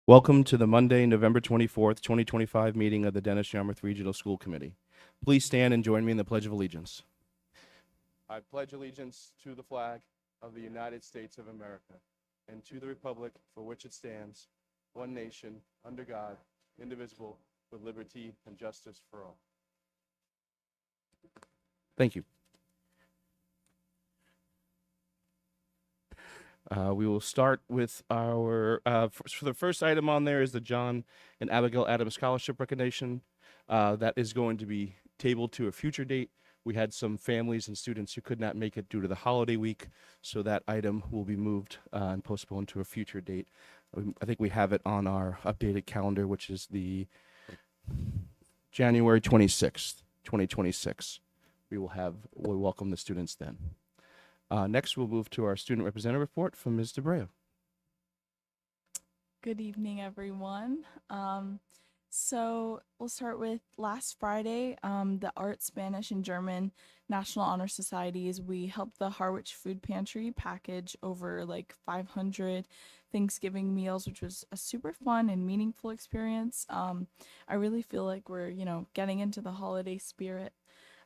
Welcome to the Monday, November 24th, 2025 meeting of the Dennis-Yarmouth Regional School Committee. Please stand and join me in the Pledge of Allegiance. I pledge allegiance to the flag of the United States of America and to the republic for which it stands, one nation, under God, indivisible, with liberty and justice for all. Thank you. We will start with our, for the first item on there is the John and Abigail Adams Scholarship Recognition. That is going to be tabled to a future date. We had some families and students who could not make it due to the holiday week, so that item will be moved and postponed to a future date. I think we have it on our updated calendar, which is the January 26th, 2026. We'll welcome the students then. Next, we'll move to our student representative report from Ms. DeBreo. Good evening, everyone. So we'll start with last Friday, the Art, Spanish, and German National Honor Societies. We helped the Harwich Food Pantry package over like 500 Thanksgiving meals, which was a super fun and meaningful experience. I really feel like we're, getting into the holiday spirit.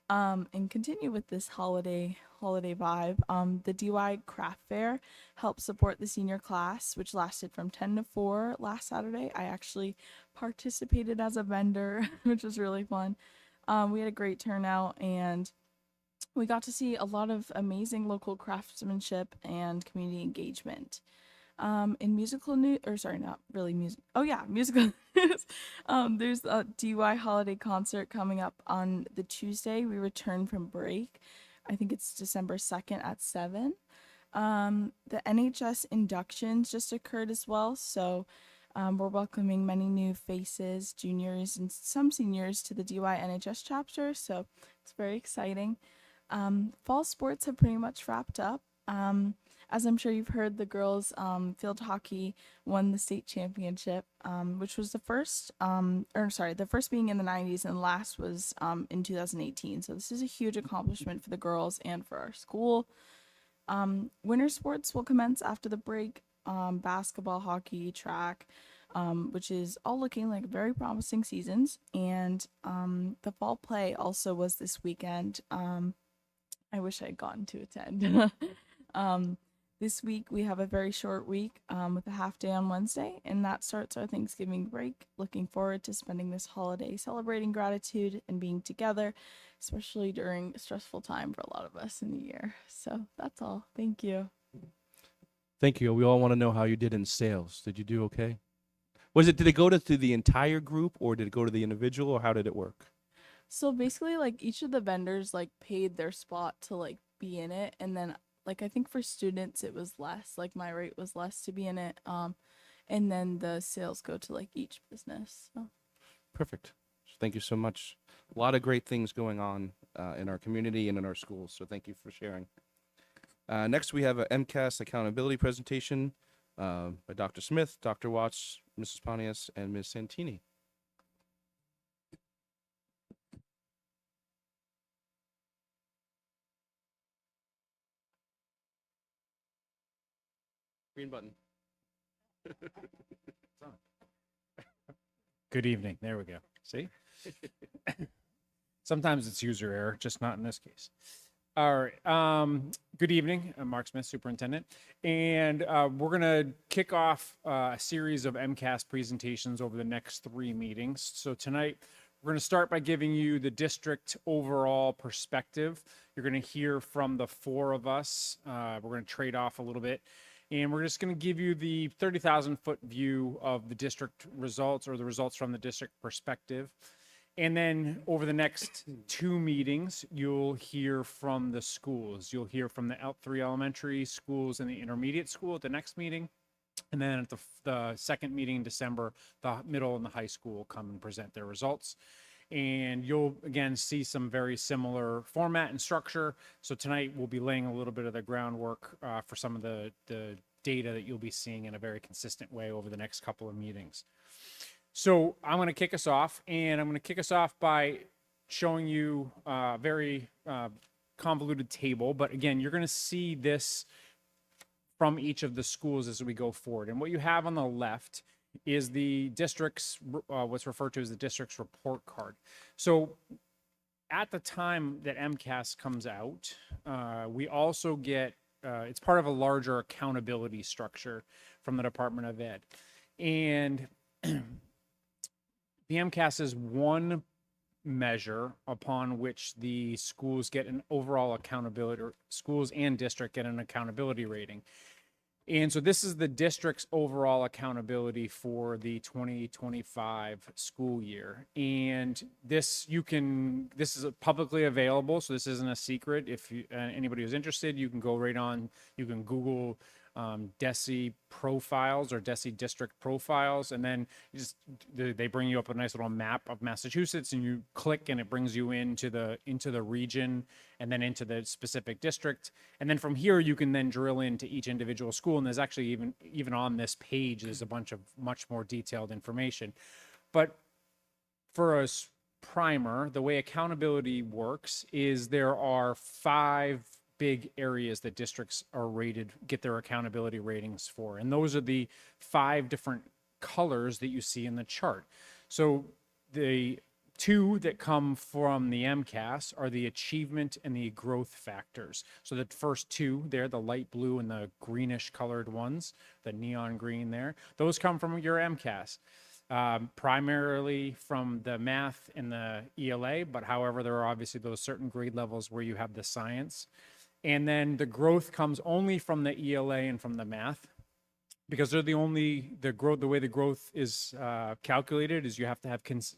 And continue with this holiday vibe. The DY Craft Fair helped support the senior class, which lasted from 10 to 4 last Saturday. I actually participated as a vendor, which was really fun. We had a great turnout, and we got to see a lot of amazing local craftsmanship and community engagement. In musical news, or sorry, not really music. Oh yeah, musical news. There's a DY holiday concert coming up on the Tuesday. We return from break. I think it's December 2nd at 7. The NHS inductions just occurred as well, so we're welcoming many new faces, juniors, and some seniors to the DY NHS chapter, so it's very exciting. Fall sports have pretty much wrapped up. As I'm sure you've heard, the girls field hockey won the state championship, which was the first being in the 90s, and last was in 2018. So this is a huge accomplishment for the girls and for our school. Winter sports will commence after the break, basketball, hockey, track, which is all looking like very promising seasons. And the fall play also was this weekend. I wish I had gotten to attend. This week we have a very short week with a half day on Wednesday, and that starts our Thanksgiving break. Looking forward to spending this holiday celebrating gratitude and being together, especially during a stressful time for a lot of us in the year. So that's all. Thank you. Thank you. We all want to know how you did in sales. Did you do okay? Did it go to the entire group, or did it go to the individual, or how did it work? So basically, like, each of the vendors like paid their spot to like be in it, and then like I think for students it was less, like my rate was less to be in it, and then the sales go to like each business. So. Perfect. Thank you so much. A lot of great things going on in our community and in our schools, so thank you for sharing. Next, we have a MCAS accountability presentation by Dr. Smith, Dr. Watts, Mrs. Pontius, and Ms. Santini. Green button. Good evening. There we go. See? Sometimes it's user error, just not in this case. All right. Good evening. I'm Mark Smith, superintendent. And we're going to kick off a series of MCAS presentations over the next 3 meetings. So tonight, we're going to start by giving you the district overall perspective. You're going to hear from the 4 of us. We're going to trade off a little bit. And we're just going to give you the 30,000-foot view of the district results, or the results from the district perspective. And then over the next 2 meetings, you'll hear from the schools. You'll hear from the 3 elementary schools and the intermediate school at the next meeting. And then at the second meeting in December, the middle and the high school will come and present their results. And you'll, again, see some very similar format and structure. So tonight we'll be laying a little bit of the groundwork for some of the data that you'll be seeing in a very consistent way over the next couple of meetings. So I'm going to kick us off, and I'm going to kick us off by showing you a very convoluted table. But again, you're going to see this from each of the schools as we go forward. And what you have on the left is the district's, what's referred to as the district's report card. So at the time that MCAS comes out, we also get, it's part of a larger accountability structure from the Department of Ed. And the MCAS is one measure upon which the schools get an overall accountability, or schools and district get an accountability rating. And so this is the district's overall accountability for the 2025 school year. And this is publicly available, so this isn't a secret. If anybody who's interested, you can go right on, you can Google DESE profiles or DESE district profiles, and then they bring you up a nice little map of Massachusetts, and you click and it brings you into the region and then into the specific district. And then from here you can then drill into each individual school, and there's actually even on this page there's a bunch of much more detailed information. But for a primer, the way accountability works is there are 5 big areas that districts are rated, get their accountability ratings for. And those are the 5 different colors that you see in the chart. So the 2 that come from the MCAS are the achievement and the growth factors. So the first 2 there, the light blue and the greenish colored ones, the neon green there, those come from your MCAS. Primarily from the math and the ELA, but however, there are obviously those certain grade levels where you have the science. And then the growth comes only from the ELA and from the math, because they're the way the growth is calculated is you have to have kids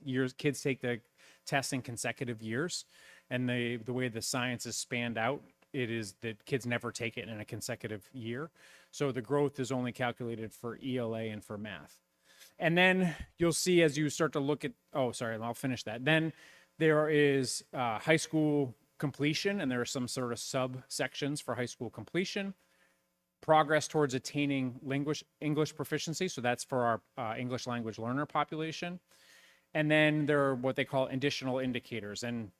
take the test in consecutive years. And the way the science is spanned out, it is that kids never take it in a consecutive year. So the growth is only calculated for ELA and for math. And then you'll see as you start to look at, I'll finish that. Then there is high school completion, and there are some sort of subsections for high school completion. Progress towards attaining English proficiency, so that's for our English language learner population. And then there are what they call additional indicators. And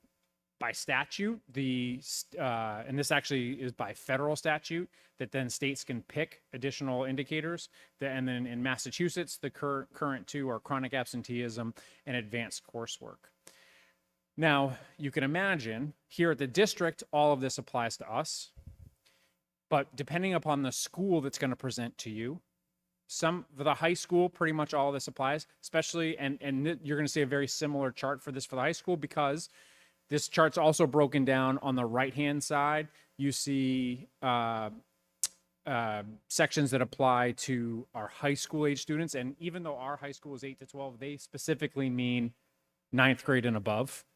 by statute, and this actually is by federal statute, that then states can pick additional indicators. And then in Massachusetts, the current 2 are chronic absenteeism and advanced coursework. Now, you can imagine here at the district, all of this applies to us, but depending upon the school that's going to present to you, for the high school, pretty much all of this applies, especially, and you're going to see a very similar chart for this for the high school, because this chart's also broken down on the right-hand side. You see sections that apply to our high school age students, and even though our high school is 8 to 12, they specifically mean 9th grade and above.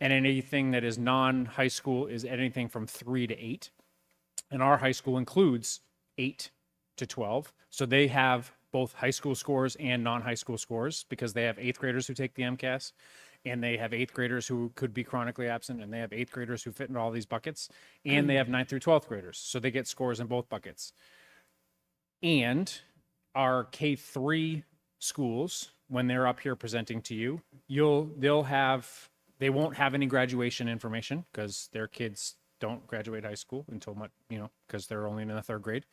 And anything that is non-high school is anything from 3 to 8. And our high school includes 8 to 12. So they have both high school scores and non-high school scores, because they have 8th graders who take the MCAS, and they have 8th graders who could be chronically absent, and they have 8th graders who fit into all these buckets, and they have 9th through 12th graders. So they get scores in both buckets. And our K-3 schools, when they're up here presenting to you, they won't have any graduation information, because their kids don't graduate high school until because they're only in the 3rd grade.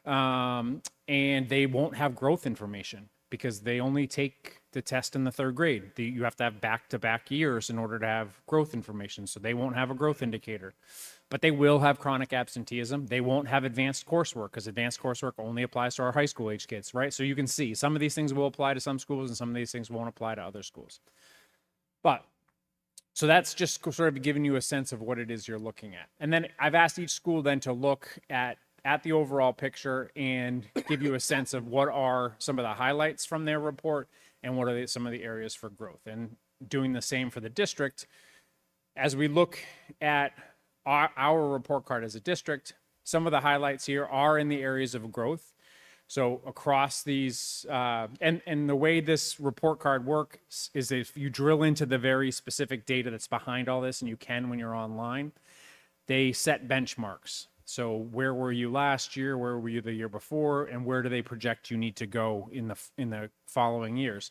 And they won't have growth information, because they only take the test in the 3rd grade. You have to have back-to-back years in order to have growth information. So they won't have a growth indicator, but they will have chronic absenteeism. They won't have advanced coursework, because advanced coursework only applies to our high school age kids, right? So you can see some of these things will apply to some schools and some of these things won't apply to other schools. So that's just sort of giving you a sense of what it is you're looking at. And then I've asked each school then to look at the overall picture and give you a sense of what are some of the highlights from their report and what are some of the areas for growth. And doing the same for the district, as we look at our report card as a district, some of the highlights here are in the areas of growth. So across these, and the way this report card works is if you drill into the very specific data that's behind all this, and you can when you're online, they set benchmarks. So where were you last year? Where were you the year before? And where do they project you need to go in the following years?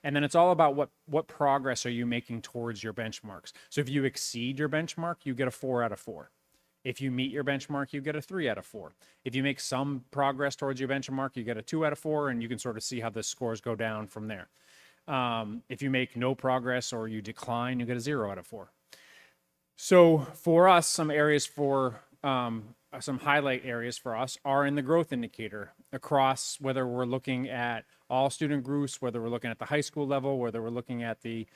And then it's all about what progress are you making towards your benchmarks. So if you exceed your benchmark, you get a 4 out of 4. If you meet your benchmark, you get a 3 out of 4. If you make some progress towards your benchmark, you get a 2 out of 4, and you can sort of see how the scores go down from there. If you make no progress or you decline, you get a 0 out of 4. So for us, some areas for some highlight areas for us are in the growth indicator across, whether we're looking at all student groups, whether we're looking at the high school level, whether we're looking at the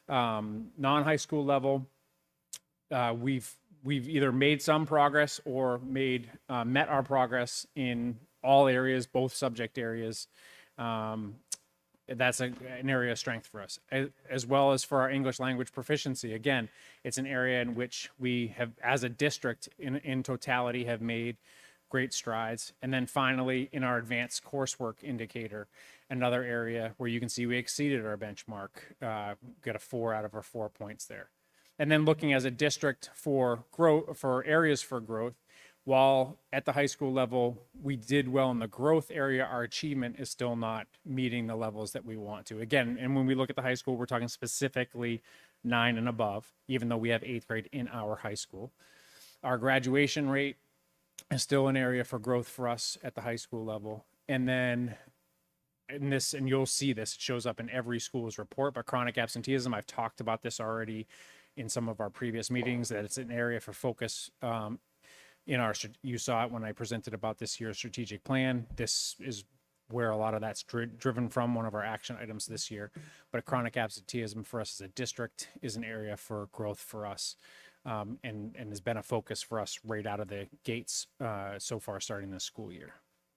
non-high school level. We've either made some progress or met our progress in all areas, both subject areas. That's an area of strength for us, as well as for our English language proficiency. Again, it's an area in which we have, as a district in totality, have made great strides. And then finally, in our advanced coursework indicator, another area where you can see we exceeded our benchmark, got a 4 out of our 4 points there. And then looking as a district for growth, for areas for growth, while at the high school level, we did well in the growth area, our achievement is still not meeting the levels that we want to. Again, and when we look at the high school, we're talking specifically 9 and above, even though we have 8th grade in our high school. Our graduation rate is still an area for growth for us at the high school level. And then in this, and you'll see this, it shows up in every school's report, but chronic absenteeism, I've talked about this already in some of our previous meetings, that it's an area for focus. You saw it when I presented about this year's strategic plan. This is where a lot of that's driven from, one of our action items this year. But chronic absenteeism for us as a district is an area for growth for us, and has been a focus for us right out of the gates so far starting this school year.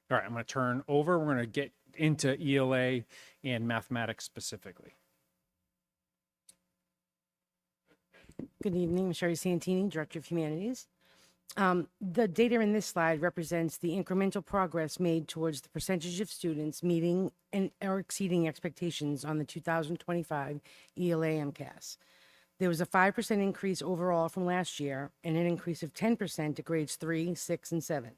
All right, I'm going to turn over. We're going to get into ELA and mathematics specifically. Good evening, I'm Sherry Santini, Director of Humanities. The data in this slide represents the incremental progress made towards the percentage of students meeting or exceeding expectations on the 2025 ELA MCAS. There was a 5% increase overall from last year and an increase of 10% to grades 3, 6, and 7.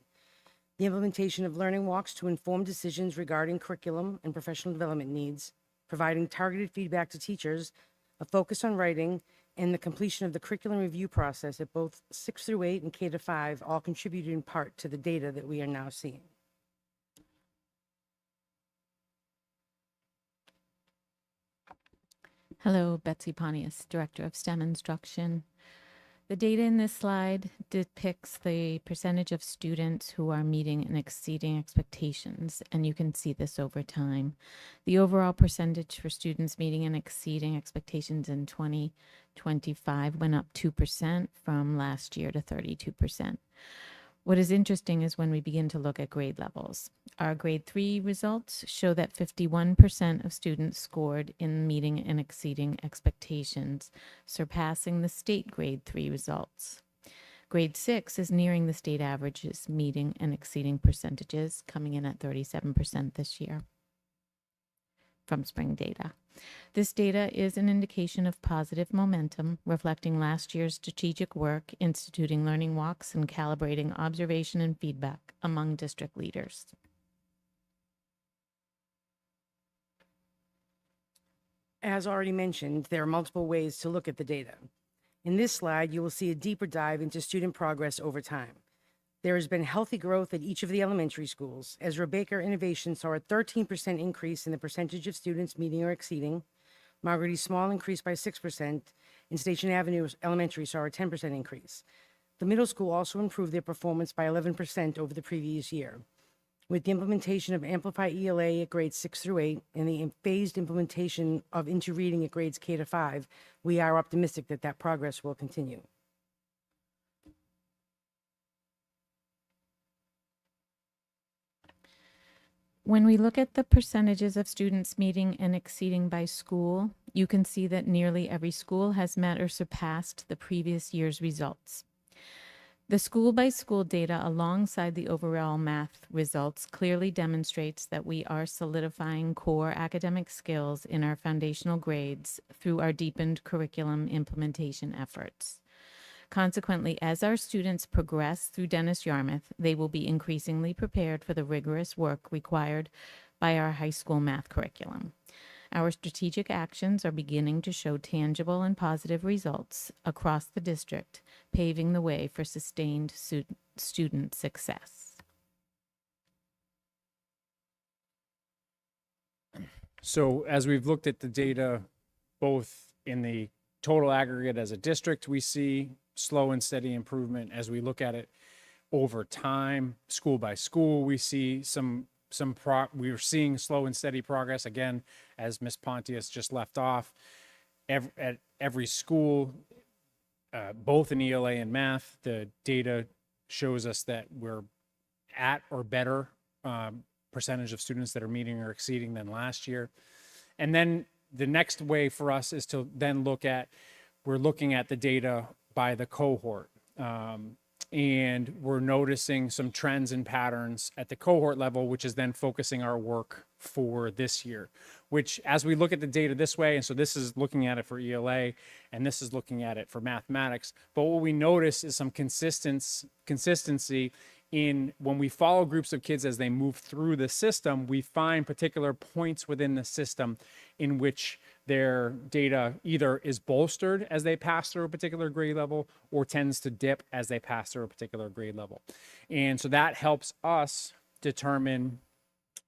The implementation of learning walks to inform decisions regarding curriculum and professional development needs, providing targeted feedback to teachers, a focus on writing, and the completion of the curriculum review process at both 6 through 8 and K to 5 all contributed in part to the data that we are now seeing. Hello, Betsy Pontius, Director of STEM Instruction. The data in this slide depicts the percentage of students who are meeting and exceeding expectations, and you can see this over time. The overall percentage for students meeting and exceeding expectations in 2025 went up 2% from last year to 32%. What is interesting is when we begin to look at grade levels. Our grade 3 results show that 51% of students scored in meeting and exceeding expectations, surpassing the state grade 3 results. Grade 6 is nearing the state averages, meeting and exceeding percentages, coming in at 37% this year from spring data. This data is an indication of positive momentum, reflecting last year's strategic work, instituting learning walks and calibrating observation and feedback among district leaders. As already mentioned, there are multiple ways to look at the data. In this slide, you will see a deeper dive into student progress over time. There has been healthy growth at each of the elementary schools, as Rebecca Innovation saw a 13% increase in the percentage of students meeting or exceeding. Margaret E. Small increased by 6%, and Station Avenue Elementary saw a 10% increase. The middle school also improved their performance by 11% over the previous year. With the implementation of Amplify ELA at grades 6 through 8 and the phased implementation of Into Reading at grades K to 5, we are optimistic that that progress will continue. When we look at the percentages of students meeting and exceeding by school, you can see that nearly every school has met or surpassed the previous year's results. The school-by-school data alongside the overall math results clearly demonstrates that we are solidifying core academic skills in our foundational grades through our deepened curriculum implementation efforts. Consequently, as our students progress through Dennis-Yarmouth, they will be increasingly prepared for the rigorous work required by our high school math curriculum. Our strategic actions are beginning to show tangible and positive results across the district, paving the way for sustained student success. So as we've looked at the data, both in the total aggregate as a district, we see slow and steady improvement. As we look at it over time, school by school, we see we're seeing slow and steady progress. Again, as Ms. Pontius just left off, at every school, both in ELA and math, the data shows us that we're at or better percentage of students that are meeting or exceeding than last year. And then the next way for us is to then we're looking at the data by the cohort. And we're noticing some trends and patterns at the cohort level, which is then focusing our work for this year, which as we look at the data this way, and so this is looking at it for ELA and this is looking at it for mathematics, but what we notice is some consistency in when we follow groups of kids as they move through the system, we find particular points within the system in which their data either is bolstered as they pass through a particular grade level or tends to dip as they pass through a particular grade level. And so that helps us determine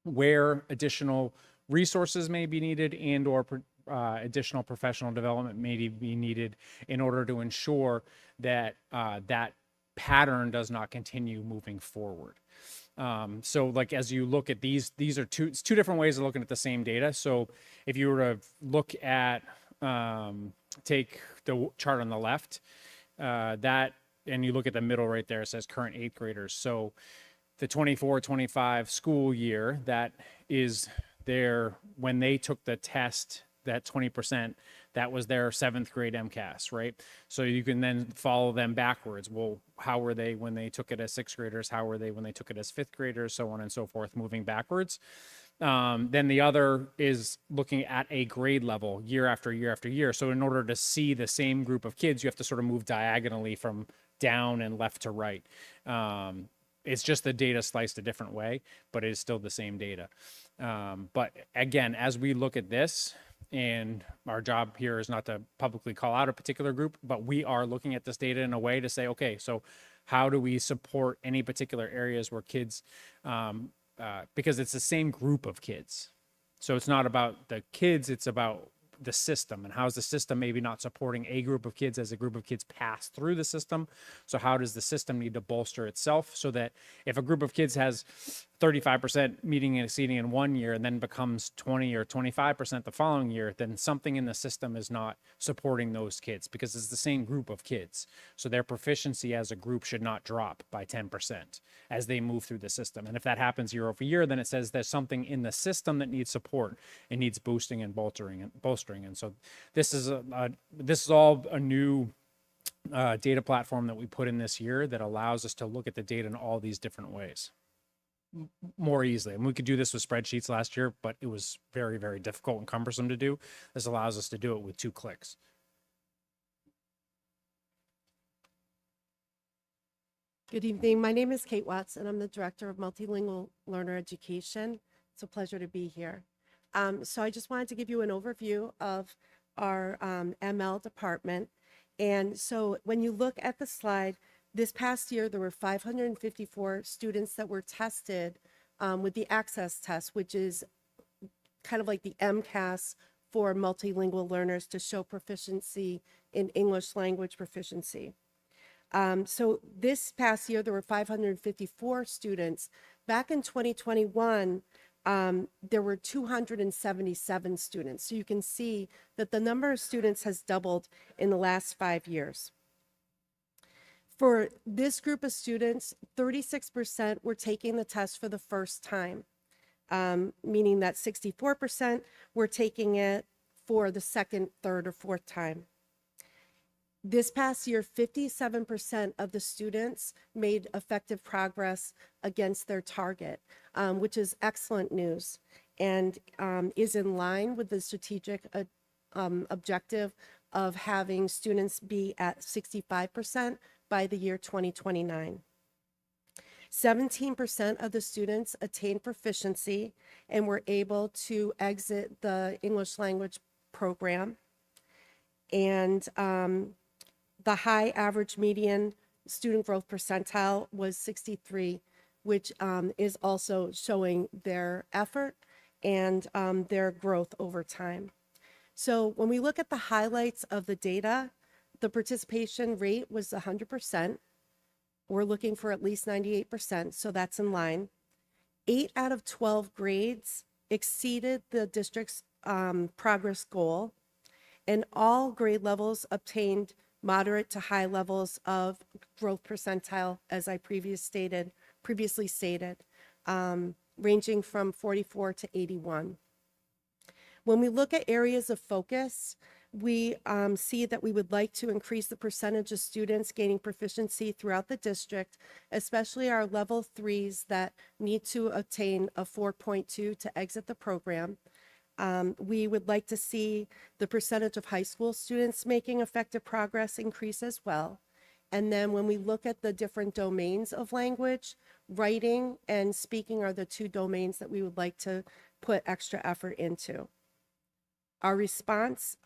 where additional resources may be needed and or additional professional development may be needed in order to ensure that that pattern does not continue moving forward. So like as you look at these are two different ways of looking at the same data. So if you were to look at take the chart on the left, that and you look at the middle right there, it says current 8th graders. So the 24-25 school year, that is their when they took the test, that 20%, that was their 7th grade MCAS, right? So you can then follow them backwards. Well, how were they when they took it as 6th graders? How were they when they took it as 5th graders? So on and so forth, moving backwards. Then the other is looking at a grade level year after year after year. So in order to see the same group of kids, you have to sort of move diagonally from down and left to right. It's just the data sliced a different way, but it is still the same data. But again, as we look at this, and our job here is not to publicly call out a particular group, but we are looking at this data in a way to say, okay, so how do we support any particular areas where kids, because it's the same group of kids. So it's not about the kids, it's about the system and how's the system maybe not supporting a group of kids as a group of kids pass through the system. So how does the system need to bolster itself so that if a group of kids has 35% meeting and exceeding in one year and then becomes 20 or 25% the following year, then something in the system is not supporting those kids because it's the same group of kids. So their proficiency as a group should not drop by 10% as they move through the system. And if that happens year over year, then it says there's something in the system that needs support. It needs boosting and bolstering. And so this is all a new data platform that we put in this year that allows us to look at the data in all these different ways more easily. And we could do this with spreadsheets last year, but it was very, very difficult and cumbersome to do. This allows us to do it with 2 clicks. Good evening. My name is Kate Watts, and I'm the Director of Multilingual Learner Education. It's a pleasure to be here. So I just wanted to give you an overview of our ML department. And so when you look at the slide, this past year, there were 554 students that were tested with the access test, which is kind of like the MCAS for multilingual learners to show proficiency in English language proficiency. So this past year, there were 554 students. Back in 2021, there were 277 students. So you can see that the number of students has doubled in the last 5 years. For this group of students, 36% were taking the test for the first time, meaning that 64% were taking it for the second, third, or fourth time. This past year, 57% of the students made effective progress against their target, which is excellent news and is in line with the strategic objective of having students be at 65% by the year 2029. 17% of the students attained proficiency and were able to exit the English language program. And the high average median student growth percentile was 63, which is also showing their effort and their growth over time. So when we look at the highlights of the data, the participation rate was 100%. We're looking for at least 98%, so that's in line. 8 out of 12 grades exceeded the district's progress goal, and all grade levels obtained moderate to high levels of growth percentile, as I previously stated, ranging from 44 to 81. When we look at areas of focus, we see that we would like to increase the percentage of students gaining proficiency throughout the district, especially our level 3s that need to obtain a 4.2 to exit the program. We would like to see the percentage of high school students making effective progress increase as well. And then when we look at the different domains of language, writing and speaking are the 2 domains that we would like to put extra effort into. Our response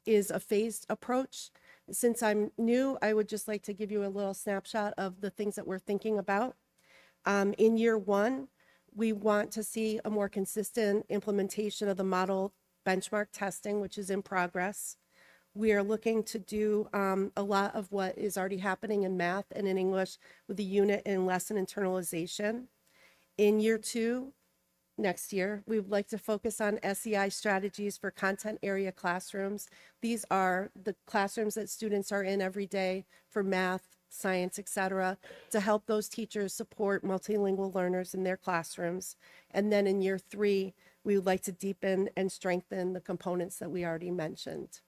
is a phased approach. Since I'm new, I would just like to give you a little snapshot of the things that we're thinking about. In year 1, we want to see a more consistent implementation of the model benchmark testing, which is in progress. We are looking to do a lot of what is already happening in math and in English with the unit and lesson internalization. In year 2, next year, we would like to focus on SEI strategies for content area classrooms. These are the classrooms that students are in every day for math, science, etc., to help those teachers support multilingual learners in their classrooms. And then in year 3, we would like to deepen and strengthen the components that we already mentioned.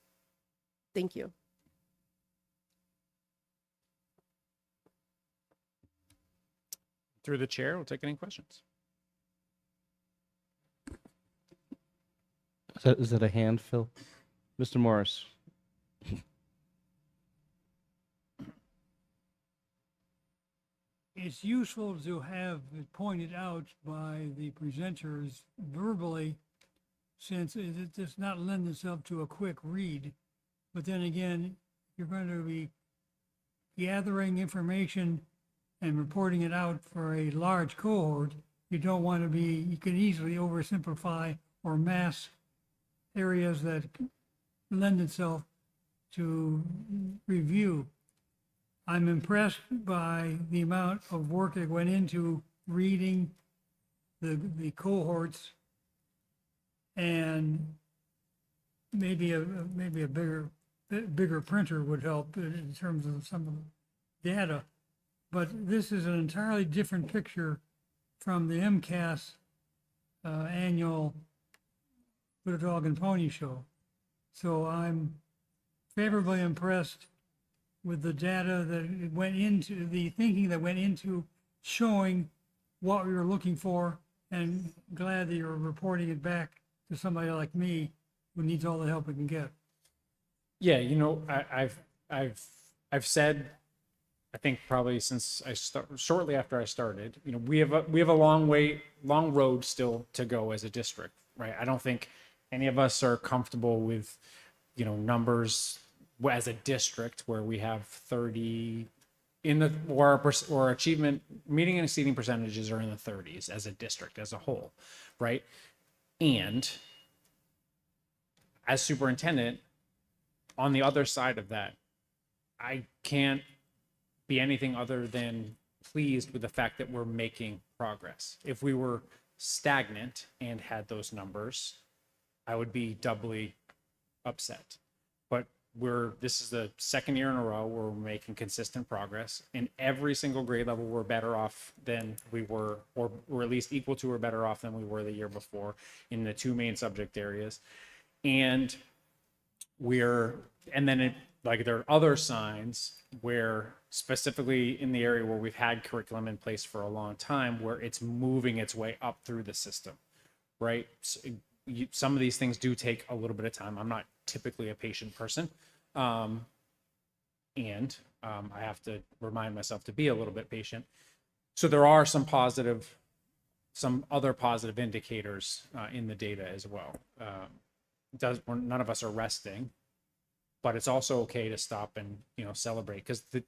Thank you. Through the chair, we'll take any questions. Is that a hand, Phil? Mr. Morris. It's useful to have it pointed out by the presenters verbally, since it does not lend itself to a quick read. But then again, you're going to be gathering information and reporting it out for a large cohort. You don't want to be, you can easily oversimplify or mask areas that lend itself to review. I'm impressed by the amount of work that went into reading the cohorts, and maybe a bigger printer would help in terms of some of the data. But this is an entirely different picture from the MCAS annual Put a Dog and Pony show. So I'm favorably impressed with the data that went into, the thinking that went into showing what we were looking for, and glad that you're reporting it back to somebody like me who needs all the help it can get. Yeah, you know, I've said, I think probably since shortly after I started, you know, we have a long road still to go as a district, right? I don't think any of us are comfortable with, you know, numbers as a district where we have 30 in the, or our achievement meeting and exceeding percentages are in the 30s as a district as a whole, right? And as superintendent, on the other side of that, I can't be anything other than pleased with the fact that we're making progress. If we were stagnant and had those numbers, I would be doubly upset. But this is the second year in a row where we're making consistent progress. In every single grade level, we're better off than we were, or we're at least equal to or better off than we were the year before in the 2 main subject areas. And like there are other signs where, specifically in the area where we've had curriculum in place for a long time, where it's moving its way up through the system, right? So some of these things do take a little bit of time. I'm not typically a patient person. I have to remind myself to be a little bit patient. So there are some other positive indicators in the data as well. None of us are resting, but it's also okay to stop and, celebrate, because the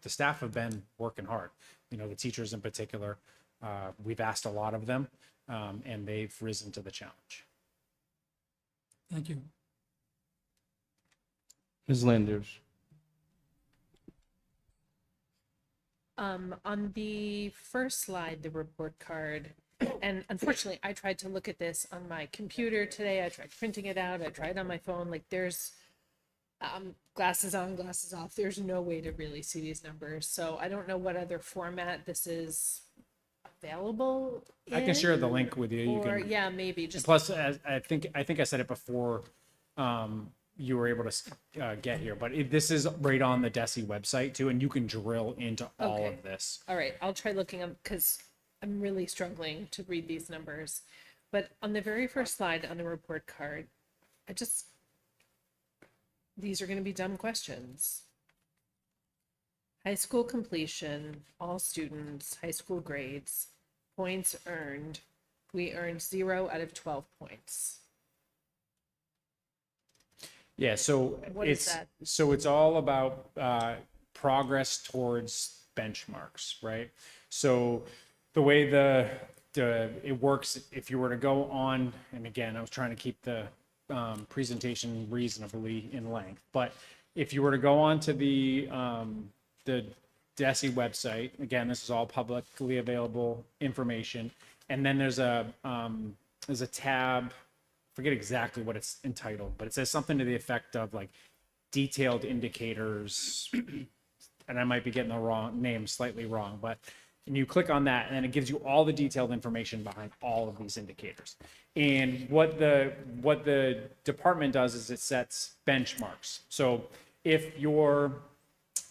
staff have been working hard. The teachers in particular, we've asked a lot of them, and they've risen to the challenge. Thank you. Ms. Landers. On the first slide, the report card, and unfortunately, I tried to look at this on my computer today. I tried printing it out. I tried on my phone. Like, there's glasses on, glasses off. There's no way to really see these numbers. So I don't know what other format this is available I can share the in, link with you. You or can. yeah, maybe just Plus, as I think I said it before, you were able to get here, but this is right on the DESI website too, and you can drill into all Okay. of this. All right, I'll try looking up because I'm really struggling to read these numbers. But on the very first slide on the report card, these are going to be dumb questions. High school completion, all students, high school grades, points earned. We earned 0 out of 12 points. Yeah, so What is that? it's all about progress towards benchmarks, right? So the way it works, if you were to go on, and again, I was trying to keep the presentation reasonably in length, but if you were to go on to the DESI website, again, this is all publicly available information, and then there's a tab, forget exactly what it's entitled, but it says something to the effect of like detailed indicators, and I might be getting the name slightly wrong, but and you click on that and then it gives you all the detailed information behind all of these indicators. And what the department does is it sets benchmarks. So if you're,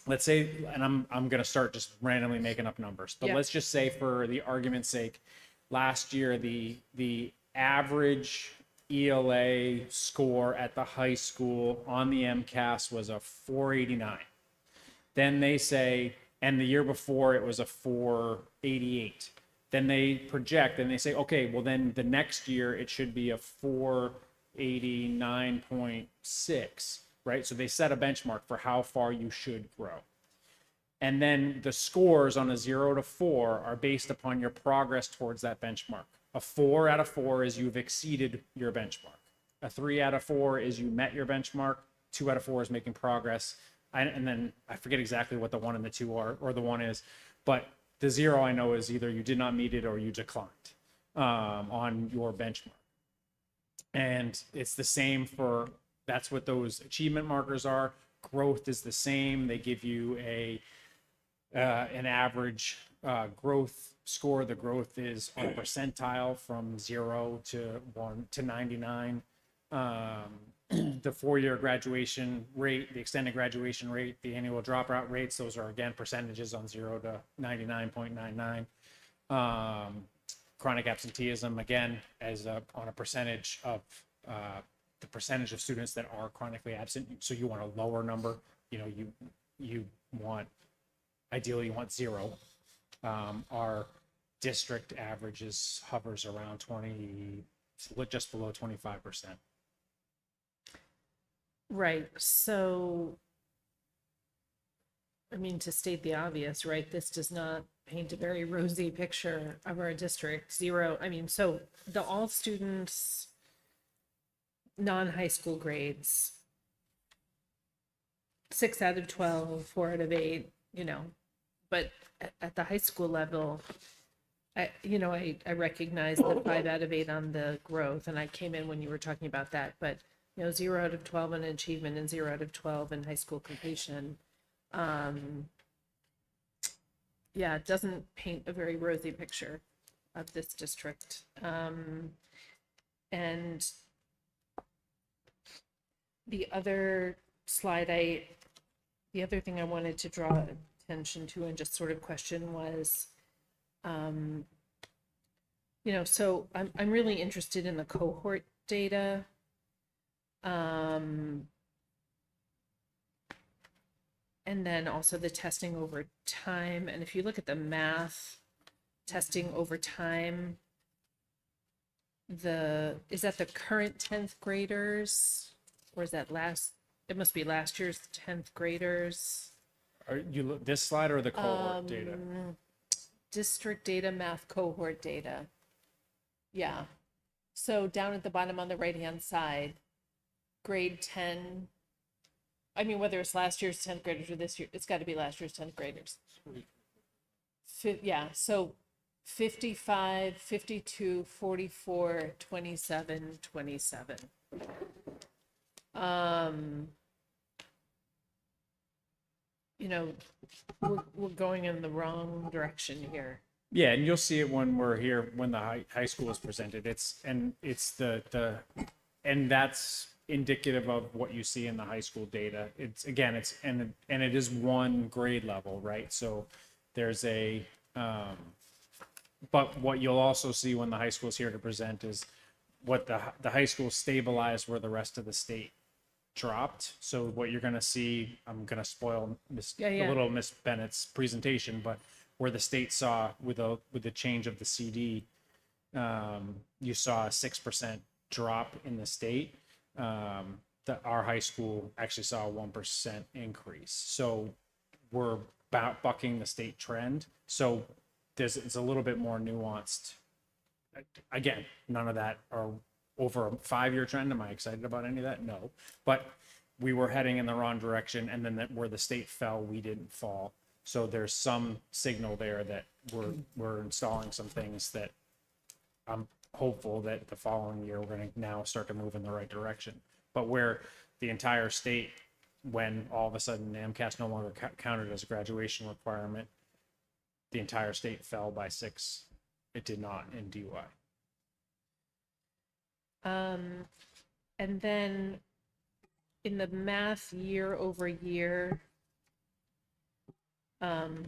let's say, and I'm going to start just randomly making up numbers, but Yeah. let's just say for the argument's sake, last year the average ELA score at the high school on the MCAS was a 489. Then they say, and the year before it was a 488. Then they project and they say, okay, well then the next year it should be a 489.6, right? So they set a benchmark for how far you should grow. And then the scores on a 0 to 4 are based upon your progress towards that benchmark. A 4 out of 4 is you've exceeded your benchmark. A 3 out of 4 is you met your benchmark. 2 out of 4 is making progress. And then I forget exactly what the 1 and the 2 are, or the 1 is, but the 0 I know is either you did not meet it or you declined on your benchmark. And it's the same for, that's what those achievement markers are. Growth is the same. They give you an average growth score. The growth is on a percentile from 0 to 1 to 99. The 4-year graduation rate, the extended graduation rate, the annual dropout rates, those are again percentages on 0 to 99.99. Chronic absenteeism, again, on a percentage of the percentage of students that are chronically absent. So you want a lower number. You want, ideally you want 0. Our district averages hovers around 20, just below 25%. Right. So, I mean, to state the obvious, right? This does not paint a very rosy picture of our district. 0. I mean, so the all students, non-high school grades, 6 out of 12, 4 out of 8, but at the high school level, I recognize the 5 out of 8 on the growth, and I came in when you were talking about that, but 0 out of 12 in achievement and 0 out of 12 in high school completion. It doesn't paint a very rosy picture of this district. And the other slide, the other thing I wanted to draw attention to and just sort of question was, so I'm really interested in the cohort data. And then also the testing over time. And if you look at the math testing over time, is that the current 10th graders, or is that it must be last year's 10th graders? Are you this slide or the cohort data? District data, math cohort data. Yeah. So down at the bottom on the right-hand side, grade 10, I mean, whether it's last year's 10th graders or this year, it's got to be last year's 10th graders. Yeah, so 55, 52, 44, 27, 27. You know, we're going in the wrong direction here. Yeah, and you'll see it when we're here when the high school is presented. It's that's indicative of what you see in the high school data. It's again, and it is one grade level, right? So there's a but what you'll also see when the high school is here to present is what the high school stabilized where the rest of the state dropped. So what you're going to see, I'm going to spoil a little Miss Bennett's presentation, but where the state saw with the change of the CD, you saw a 6% drop in the state. Our high school actually saw a 1% increase. So we're bucking the state trend. So it's a little bit more nuanced. Again, none of that are over a 5-year trend. Am I excited about any of that? No. But we were heading in the wrong direction, and then where the state fell, we didn't fall. So there's some signal there that we're installing some things that I'm hopeful that the following year we're going to now start to move in the right direction. But where the entire state, when all of a sudden MCAS no longer counted as a graduation requirement, the entire state fell by 6. It did not in DY. And then in the math year over year,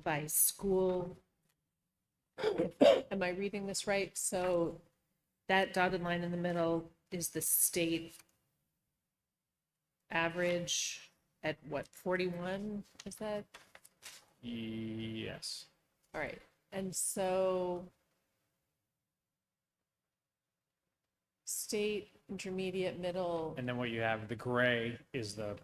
by school, am I reading this right? So that dotted line in the middle is the state average at what, 41? Is that? Yes. All right. And so state, intermediate, middle. And then what you have, the gray is the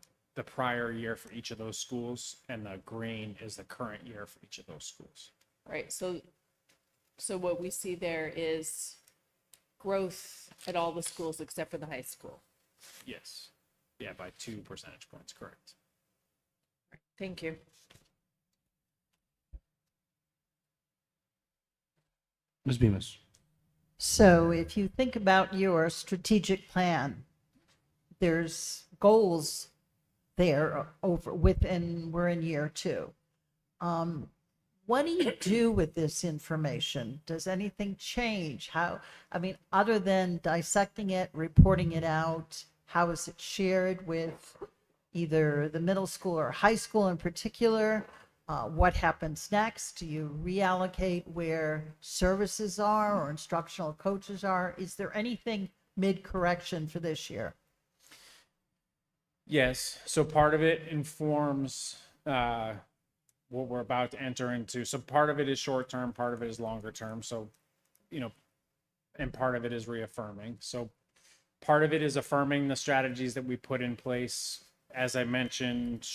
prior year for each of those schools, and the green is the current year for each of those schools. All right. So what we see there is growth at all the schools except for the high school. Yes. Yeah, by 2 percentage points, correct. Thank you. Ms. Bemis. So if you think about your strategic plan, there's goals there within, we're in year 2. What do you do with this information? Does anything change? Other than dissecting it, reporting it out, how is it shared with either the middle school or high school in particular? What happens next? Do you reallocate where services are or instructional coaches are? Is there anything mid-correction for this year? Yes. So part of it informs what we're about to enter into. So part of it is short term, part of it is longer term. So, and part of it is reaffirming. So part of it is affirming the strategies that we put in place. As I mentioned,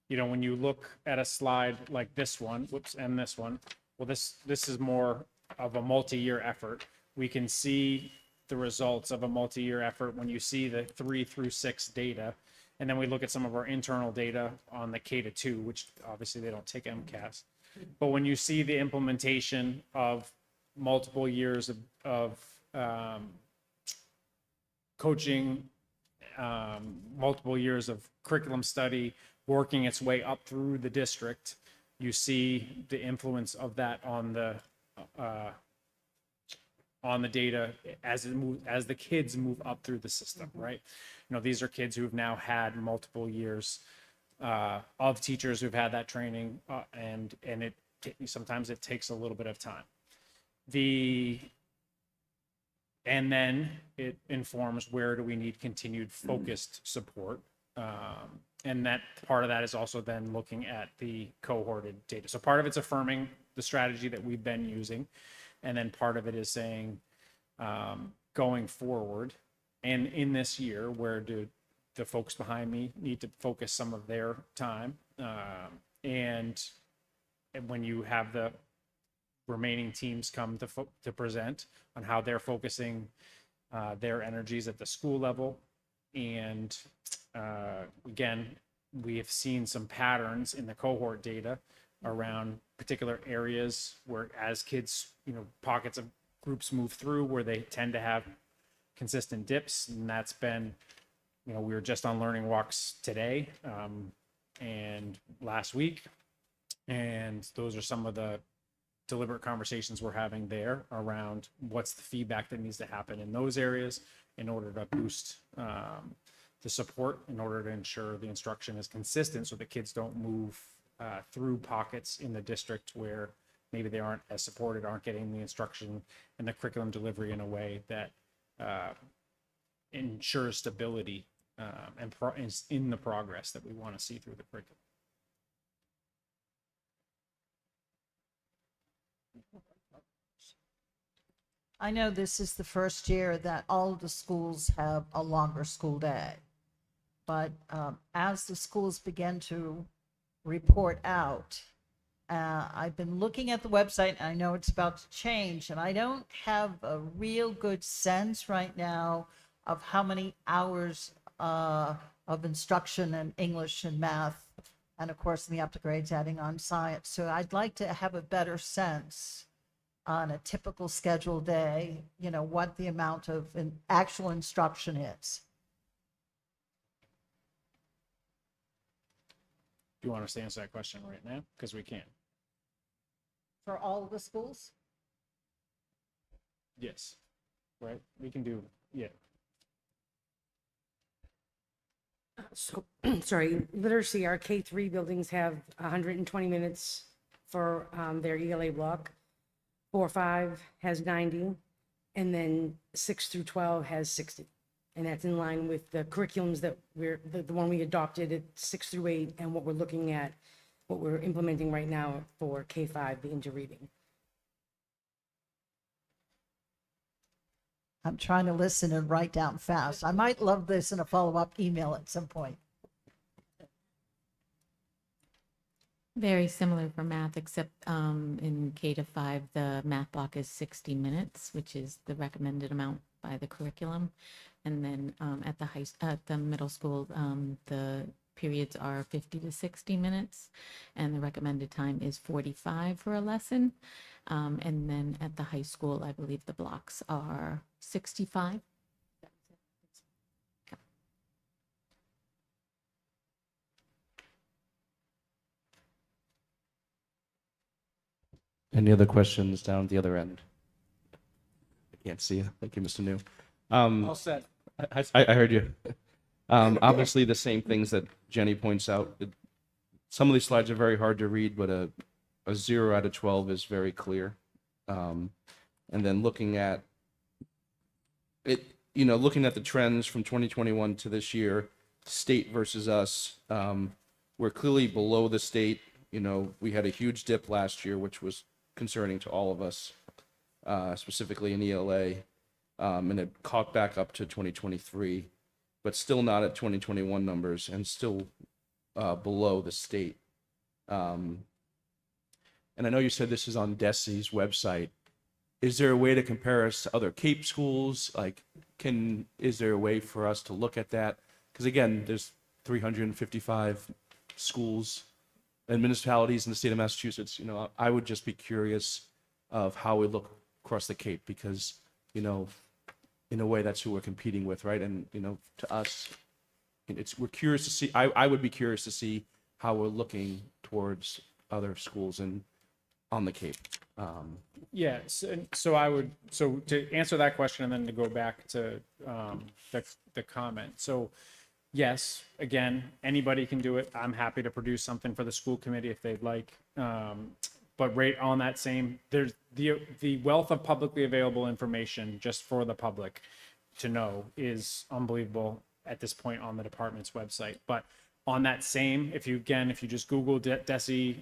when you look at a slide like this one, and this one, well, this is more of a multi-year effort. We can see the results of a multi-year effort when you see the 3 through 6 data. And then we look at some of our internal data on the K-2, which obviously they don't take MCAS. But when you see the implementation of multiple years of coaching, multiple years of curriculum study, working its way up through the district, you see the influence of that on the data as the kids move up through the system, right? These are kids who have now had multiple years of teachers who've had that training, and sometimes it takes a little bit of time. And then it informs where do we need continued focused support And that part of that is also then looking at the cohorted data. So part of it's affirming the strategy that we've been using. And then part of it is saying, going forward and in this year, where do the folks behind me need to focus some of their time? And when you have the remaining teams come to present on how they're focusing their energies at the school level. And again, we have seen some patterns in the cohort data around particular areas where, as kids, pockets of groups move through where they tend to have consistent dips. And that's been, we were just on learning walks today and last week. And those are some of the deliberate conversations we're having there around what's the feedback that needs to happen in those areas in order to boost the support, in order to ensure the instruction is consistent so that kids don't move through pockets in the district where maybe they aren't as supported, aren't getting the instruction and the curriculum delivery in a way that ensures stability and is in the progress that we want to see through the curriculum. I know this is the first year that all of the schools have a longer school day. But as the schools begin to report out, I've been looking at the website, and I know it's about to change, and I don't have a real good sense right now of how many hours of instruction in English and math, and of course in the up to grades adding on science. So I'd like to have a better sense on a typical scheduled day, what the amount of actual instruction is. Do you want us to answer that question right now? Because we can. For all of the schools? Yes. Right? We can do, yeah. So, sorry, literacy, our K3 buildings have 120 minutes for their ELA block. 4-5 has 90, and then 6 through 12 has 60. And that's in line with the curriculums that the one we adopted at 6 through 8, and what we're looking at, what we're implementing right now for K5, the interreading. I'm trying to listen and write down fast. I might love this in a follow-up email at some point. Very similar for math, except in K to 5, the math block is 60 minutes, which is the recommended amount by the curriculum. And then at the middle school, the periods are 50 to 60 minutes, and the recommended time is 45 for a lesson. And then at the high school, I believe the blocks are 65. Any other questions down at the other end? I can't see you. Thank you, Mr. New. All set. I heard you. Obviously, the same things that Jenny points out. Some of these slides are very hard to read, but a 0 out of 12 is very clear. And then looking at it, looking at the trends from 2021 to this year, state versus us, we're clearly below the state. We had a huge dip last year, which was concerning to all of us, specifically in ELA, and it caught back up to 2023, but still not at 2021 numbers and still below the state. And I know you said this is on DESI's website. Is there a way to compare us to other Cape schools? Is there a way for us to look at that? Because again, there's 355 schools and municipalities in the state of Massachusetts. I would just be curious of how we look across the Cape, because, in a way that's who we're competing with, right? And, to us, we're curious to see, I would be curious to see how we're looking towards other schools and on the Cape. Yeah, so to answer that question and then to go back to the comment. So yes, again, anybody can do it. I'm happy to produce something for the school committee if they'd like. But right on that same, there's the wealth of publicly available information just for the public to know is unbelievable. at this point on the department's website. But on that same, if you just Google DESE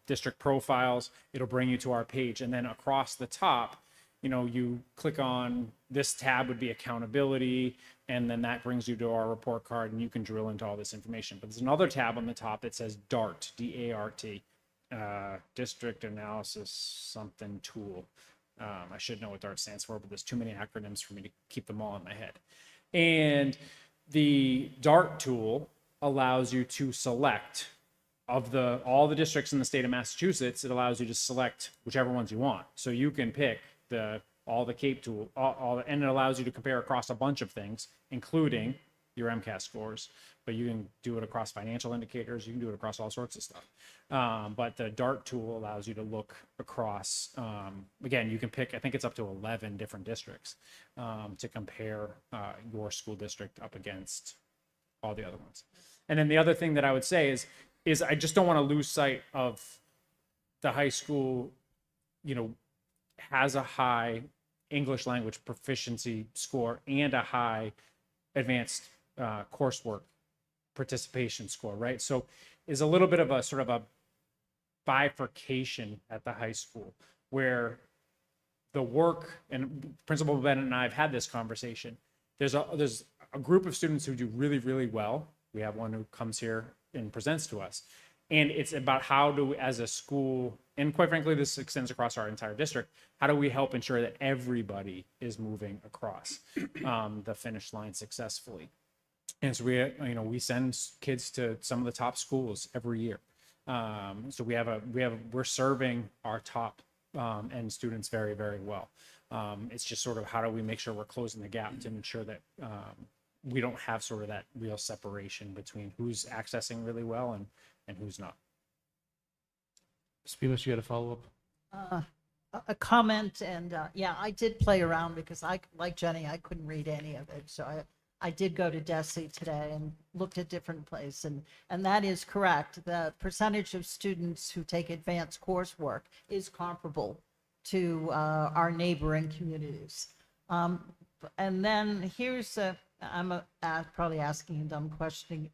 district profiles, it'll bring you to our page. And then across the top, you click on this tab would be accountability, and then that brings you to our report card, and you can drill into all this information. But there's another tab on the top that says DART, D-A-R-T, District Analysis something tool. I should know what DART stands for, but there's too many acronyms for me to keep them all in my head. And the DART tool allows you to select of all the districts in the state of Massachusetts. It allows you to select whichever ones you want. So you can pick all the CAPE tool, and it allows you to compare across a bunch of things, including your MCAS scores. But you can do it across financial indicators. You can do it across all sorts of stuff. But the DART tool allows you to look across. Again, you can pick, I think it's up to 11 different districts to compare your school district up against all the other ones. And then the other thing that I would say is I just don't want to lose sight of the high school, has a high English language proficiency score and a high advanced coursework participation score, right? So is a little bit of a sort of a bifurcation at the high school where the work, and Principal Bennett and I have had this conversation, there's a group of students who do really, really well. We have one who comes here and presents to us. And it's about how do, as a school, and quite frankly, this extends across our entire district, how do we help ensure that everybody is moving across the finish line successfully? And so we send kids to some of the top schools every year. So we're serving our top end students very, very well. It's just sort of how do we make sure we're closing the gap to ensure that we don't have sort of that real separation between who's accessing really well and who's not. Spimus, you had a follow-up? A comment, and yeah, I did play around because like Jenny, I couldn't read any of it. So I did go to DESE today and looked at different places, and that is correct. The percentage of students who take advanced coursework is comparable to our neighboring communities. And then I'm probably asking a dumb question.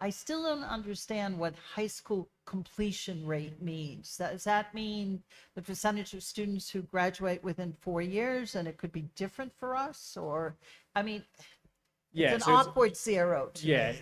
I still don't understand what high school completion rate means. Does that mean the percentage of students who graduate within 4 years, and it could be different for us? Or, I mean, yeah, it's an awkward zero to yeah, me.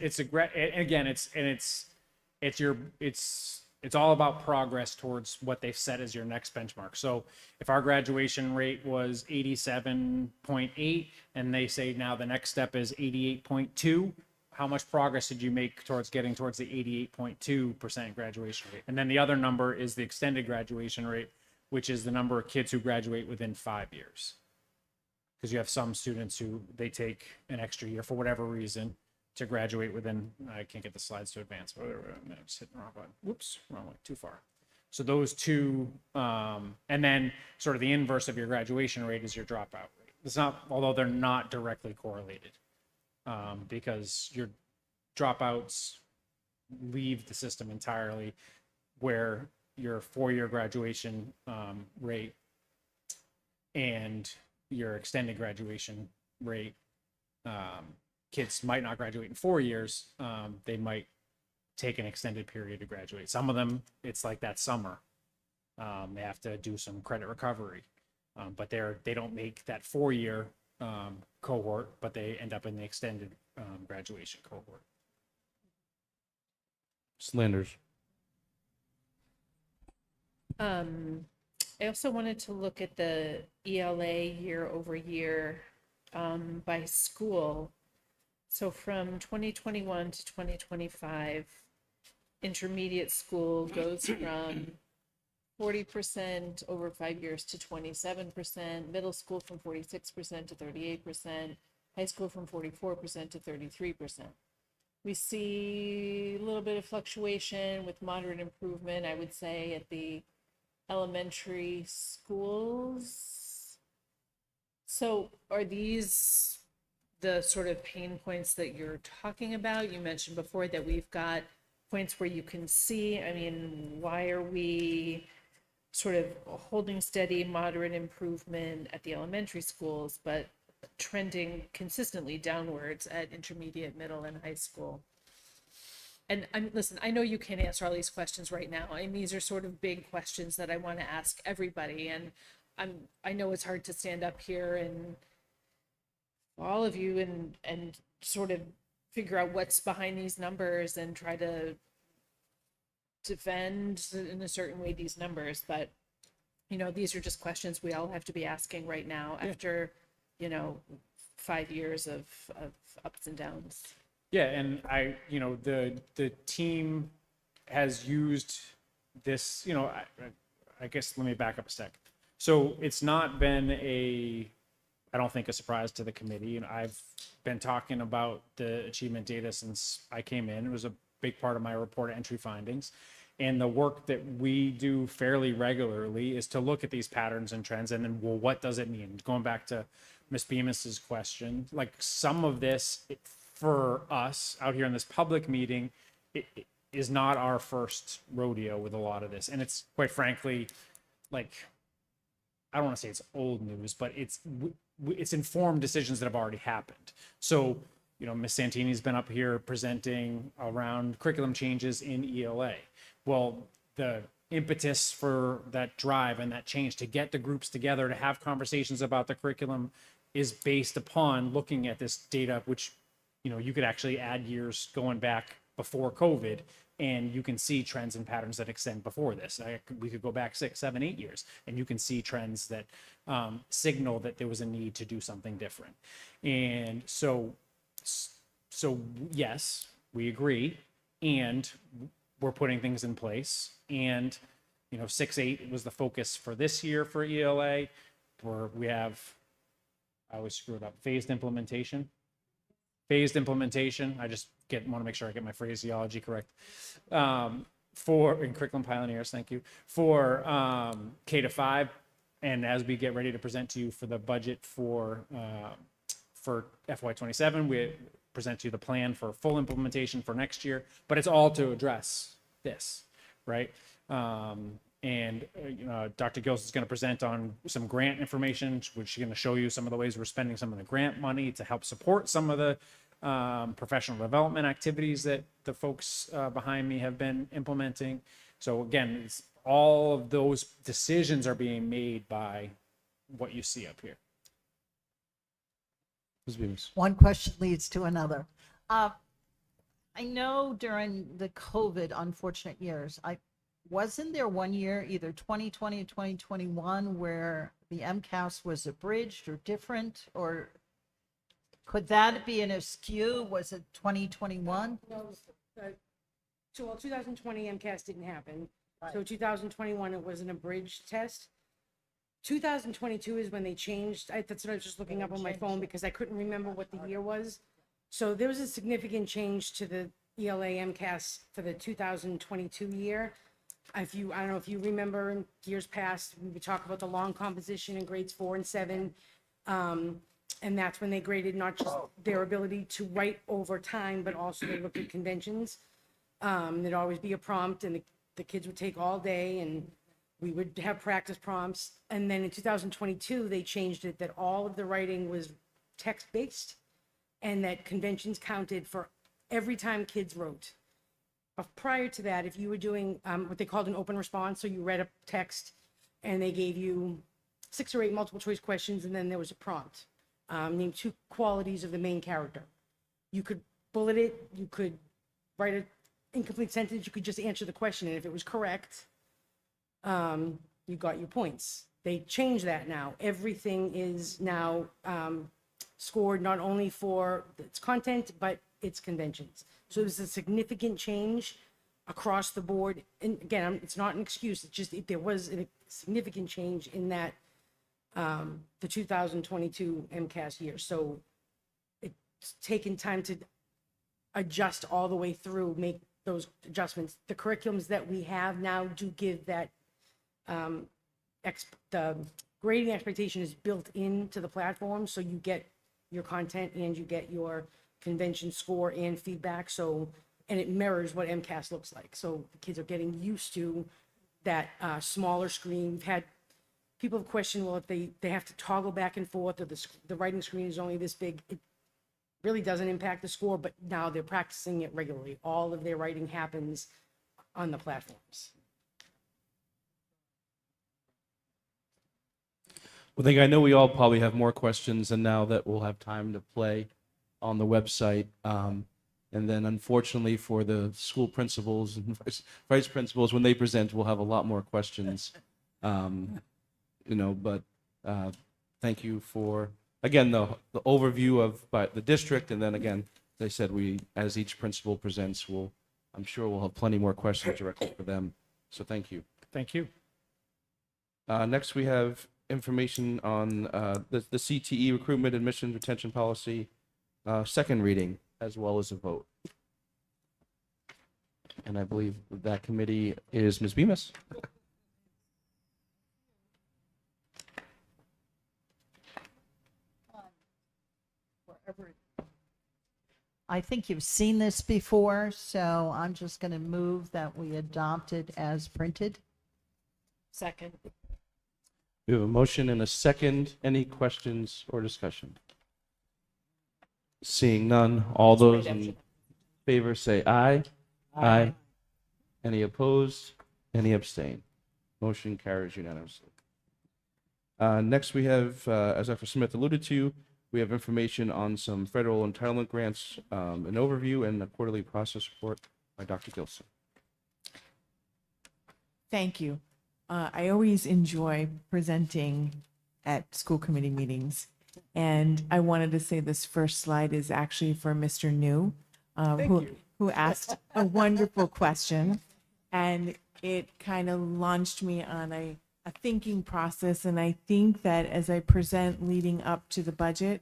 It's all about progress towards what they've set as your next benchmark. So if our graduation rate was 87.8 and they say now the next step is 88.2, how much progress did you make towards getting towards the 88.2% graduation rate? And then the other number is the extended graduation rate, which is the number of kids who graduate within 5 years. Because you have some students who they take an extra year for whatever reason to graduate within, I can't get the slides to advance, but I'm just hitting the wrong button. Whoops, wrong way, too far. So those two, and then sort of the inverse of your graduation rate is your dropout rate. It's not, although they're not directly correlated, because your dropouts leave the system entirely, where your 4-year graduation rate and your extended graduation rate, kids might not graduate in 4 years. They might take an extended period to graduate. Some of them, it's like that summer. They have to do some credit recovery, but they don't make that 4-year cohort, but they end up in the extended graduation cohort. Slanders. I also wanted to look at the ELA year over year by school. So from 2021 to 2025, intermediate school goes from 40% over 5 years to 27%, middle school from 46% to 38%, high school from 44% to 33%. We see a little bit of fluctuation with moderate improvement, I would say, at the elementary schools. So are these the sort of pain points that you're talking about? You mentioned before that we've got points where you can see, I mean, why are we sort of holding steady, moderate improvement at the elementary schools, but trending consistently downwards at intermediate, middle, and high school. And listen, I know you can't answer all these questions right now. I mean, these are sort of big questions that I want to ask everybody. And I know it's hard to stand up here and all of you and sort of figure out what's behind these numbers and try to defend in a certain way these numbers. But, you know, these are just questions we all have to be asking right now after, you know, 5 years of ups and downs. Yeah, and the team has used this, I guess let me back up a sec. So it's not been I don't think a surprise to the committee. And I've been talking about the achievement data since I came in. It was a big part of my report entry findings. And the work that we do fairly regularly is to look at these patterns and trends and then, well, what does it mean? Going back to Ms. Bemis's question, like some of this for us out here in this public meeting, it is not our first rodeo with a lot of this. And it's quite frankly, like, I don't want to say it's old news, but it's informed decisions that have already happened. So, Ms. Santini's been up here presenting around curriculum changes in ELA. Well, the impetus for that drive and that change to get the groups together to have conversations about the curriculum is based upon looking at this data, which, you could actually add years going back before COVID, and you can see trends and patterns that extend before this. We could go back 6, 7, 8 years, and you can see trends that signal that there was a need to do something different. And so yes, we agree, and we're putting things in place. And 6-8 was the focus for this year for ELA, where we have, I always screw it up, phased implementation. I just want to make sure I get my phraseology correct. In Curriculum Pioneers, thank you, for K-5, and as we get ready to present to you for the budget for FY27, we present to you the plan for full implementation for next year, but it's all to address this, right? Dr. Gills is going to present on some grant information, which she's going to show you some of the ways we're spending some of the grant money to help support some of the professional development activities that the folks behind me have been implementing. So again, all of those decisions are being made by what you see up here. One question leads to another. I know during the COVID unfortunate years, wasn't there one year, either 2020 or 2021, where the MCAS was abridged or different, or could that be an askew? Was it 2021? No, 2020 MCAS didn't happen. Right. So 2021, it was an abridged test. 2022 is when they changed. That's what I was just looking up on my phone because I couldn't remember what the year was. So there was a significant change to the ELA MCAS for the 2022 year. I don't know if you remember in years past, we would talk about the long composition in grades 4 and 7. And that's when they graded not just their ability to write over time, but also they looked at conventions. There'd always be a prompt, and the kids would take all day, and we would have practice prompts. And then in 2022, they changed it that all of the writing was text-based, and that conventions counted for every time kids wrote. But prior to that, if you were doing what they called an open response, so you read a text, and they gave you 6 or 8 multiple choice questions, and then there was a prompt. Name 2 qualities of the main character. You could bullet it, you could write an incomplete sentence, you could just answer the question, and if it was correct, you got your points. They changed that now. Everything is now scored not only for its content, but its conventions. So there's a significant change across the board. And again, it's not an excuse, it's just there was a significant change in that the 2022 MCAS year. So it's taken time to adjust all the way through, make those adjustments. The curriculums that we have now do give that, the grading expectation is built into the platform, so you get your content and you get your convention score and feedback. So, and it mirrors what MCAS looks like. So the kids are getting used to that smaller screen. We've had people have questioned, well, if they have to toggle back and forth, or the writing screen is only this big, it really doesn't impact the score, but now they're practicing it regularly. All of their writing happens on the platforms. Well, I know we all probably have more questions, and now that we'll have time to play on the website. And then unfortunately for the school principals and vice principals, when they present, we'll have a lot more questions. But thank you for, again, the overview of the district. And then again, as I said, as each principal presents, I'm sure we'll have plenty more questions directly for them. So thank you. Thank you. Next, we have information on the CTE recruitment, admissions, retention policy, second reading, as well as a vote. And I believe that committee is Ms. Bemis. I think you've seen this before, so I'm just going to move that we adopt it as printed. Second. We have a motion and a second. Any questions or discussion? Seeing none, all those in favor say aye. Aye. Any opposed? Any abstain? Motion carries unanimously. Next, we have, as Dr. Smith alluded to, we have information on some federal entitlement grants, an overview, and a quarterly process report by Dr. Gilson. Thank you. I always enjoy presenting at school committee meetings. And I wanted to say this first slide is actually for Mr. New, who asked a wonderful question. And it kind of launched me on a thinking process. And I think that as I present leading up to the budget,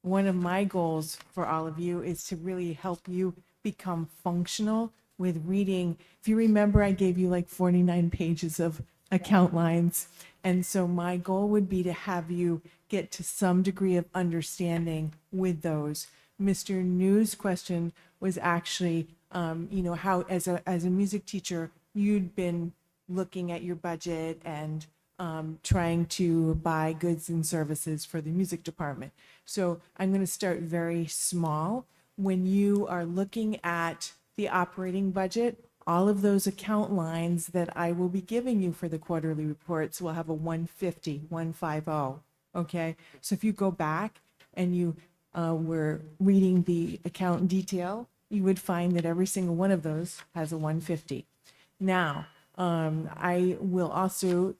one of my goals for all of you is to really help you become functional with reading. If you remember, I gave you like 49 pages of account lines. And so my goal would be to have you get to some degree of understanding with those. Mr. New's question was actually, how as a music teacher, you'd been looking at your budget and trying to buy goods and services for the music department. So I'm going to start very small. When you are looking at the operating budget, all of those account lines that I will be giving you for the quarterly reports will have a 150. Okay, so if you go back and you were reading the account detail, you would find that every single one of those has a 150. Now, I will also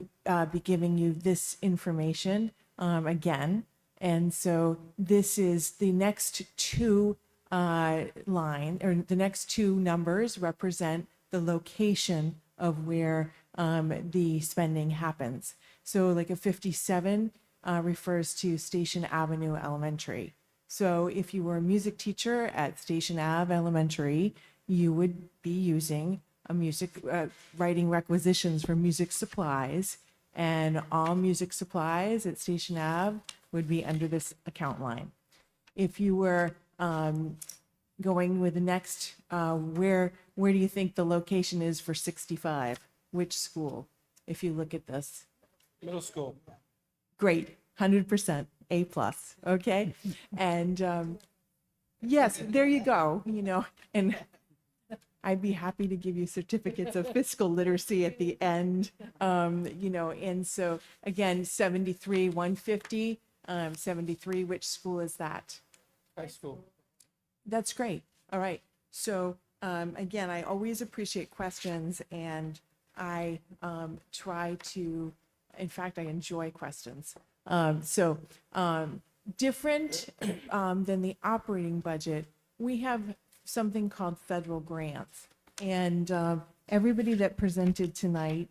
be giving you this information again. And so this is the next two the next two numbers represent the location of where the spending happens. So like a 57 refers to Station Avenue Elementary. So if you were a music teacher at Station Ave Elementary, you would be using a writing requisitions for music supplies, and all music supplies at Station Ave would be under this account line. If you were going with the next, where do you think the location is for 65? Which school? If you look at this. Middle school. Great, 100%, A+, okay? And yes, there you go, and I'd be happy to give you certificates of fiscal literacy at the end, and so again, 73, 150, 73, which school is that? High school. That's great. All right. So again, I always appreciate questions, and I try to, in fact, I enjoy questions. Different than the operating budget, we have something called federal grants. And everybody that presented tonight,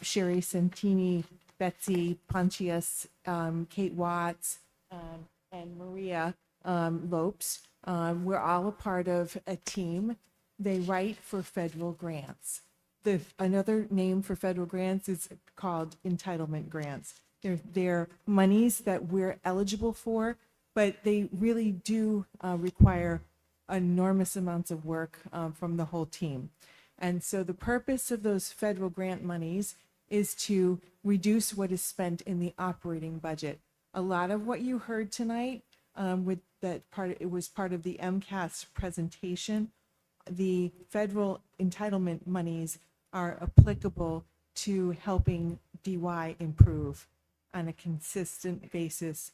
Sherry Santini, Betsy Pontius, Kate Watts, and Maria Lopes, we're all a part of a team. They write for federal grants. Another name for federal grants is called entitlement grants. They're monies that we're eligible for, but they really do require enormous amounts of work from the whole team. And so the purpose of those federal grant monies is to reduce what is spent in the operating budget. A lot of what you heard tonight, with that part, it was part of the MCAS presentation. The federal entitlement monies are applicable to helping DY improve on a consistent basis,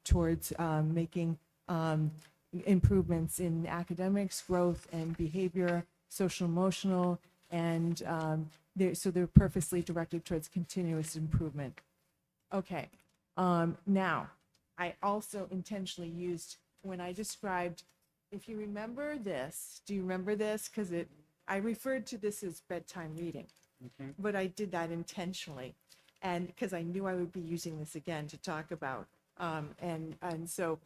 towards making improvements in academics, growth, and behavior, social emotional, and they're purposely directed towards continuous improvement. Okay, now, I also intentionally used, when I described, if you remember this, do you remember this? Because I referred to this as bedtime reading, but I did that intentionally. And because I knew I would be using this again to talk about. So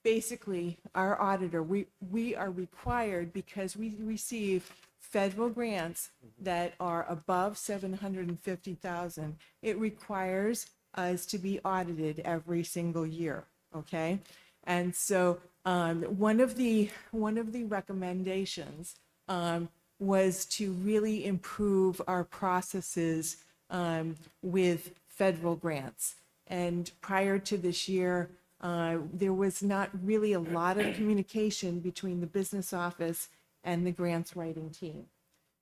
basically, our auditor, we are required, because we receive federal grants that are above 750,000, it requires us to be audited every single year, okay? And so one of the recommendations was to really improve our processes with federal grants. And prior to this year, there was not really a lot of communication between the business office and the grants writing team.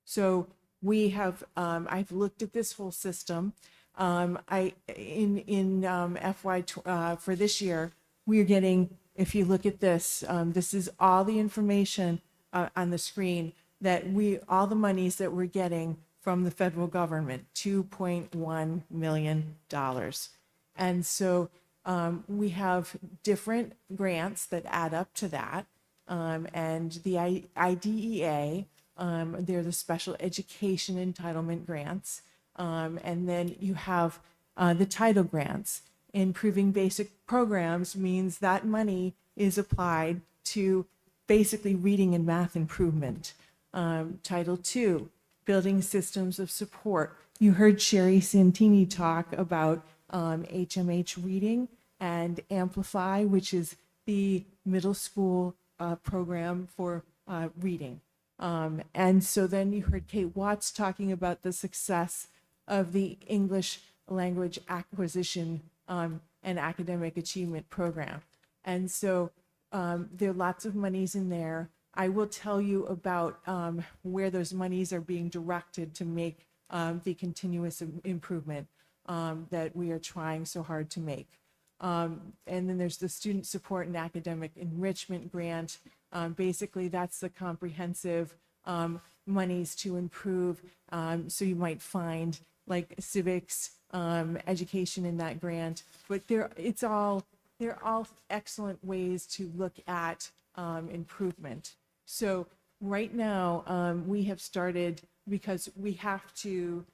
So we have, I've looked at this whole system. FY for this year, we are getting, if you look at this, this is all the information on the screen that all the monies that we're getting from the federal government, $2.1 million. And so we have different grants that add up to that. And the IDEA, they're the special education entitlement grants. And then you have the title grants. Improving basic programs means that money is applied to basically reading and math improvement. Title II, building systems of support. You heard Sherry Santini talk about HMH reading and Amplify, which is the middle school program for reading. And so then you heard Kate Watts talking about the success of the English language acquisition and academic achievement program. And so there are lots of monies in there. I will tell you about where those monies are being directed to make the continuous improvement that we are trying so hard to make. And then there's the student support and academic enrichment grant. Basically, that's the comprehensive monies to improve. So you might find like civics, education in that grant, but they're all excellent ways to look at improvement. So right now, we have started, because we have to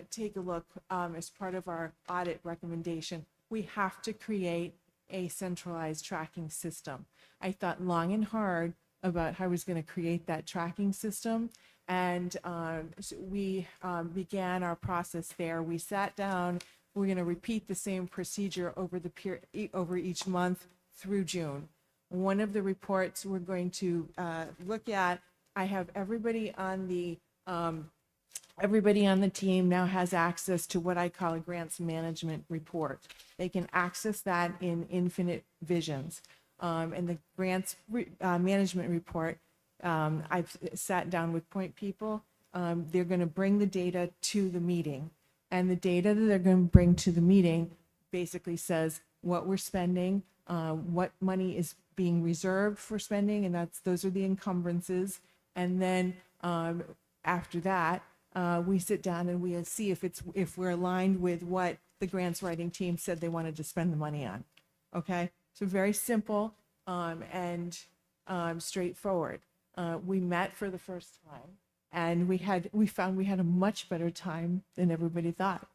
take a look as part of our audit recommendation, we have to create a centralized tracking system. I thought long and hard about how I was going to create that tracking system. And so we began our process there. We sat down. We're going to repeat the same procedure over each month through June. One of the reports we're going to look at, I have everybody on the team now has access to what I call a grants management report. They can access that in Infinite Visions. And the grants management report, I've sat down with point people. They're going to bring the data to the meeting. And the data that they're going to bring to the meeting basically says what we're spending, what money is being reserved for spending, and those are the encumbrances. And then after that, we sit down and we see if we're aligned with what the grants writing team said they wanted to spend the money on. Okay, so very simple and straightforward. We met for the first time, and we found we had a much better time than everybody thought,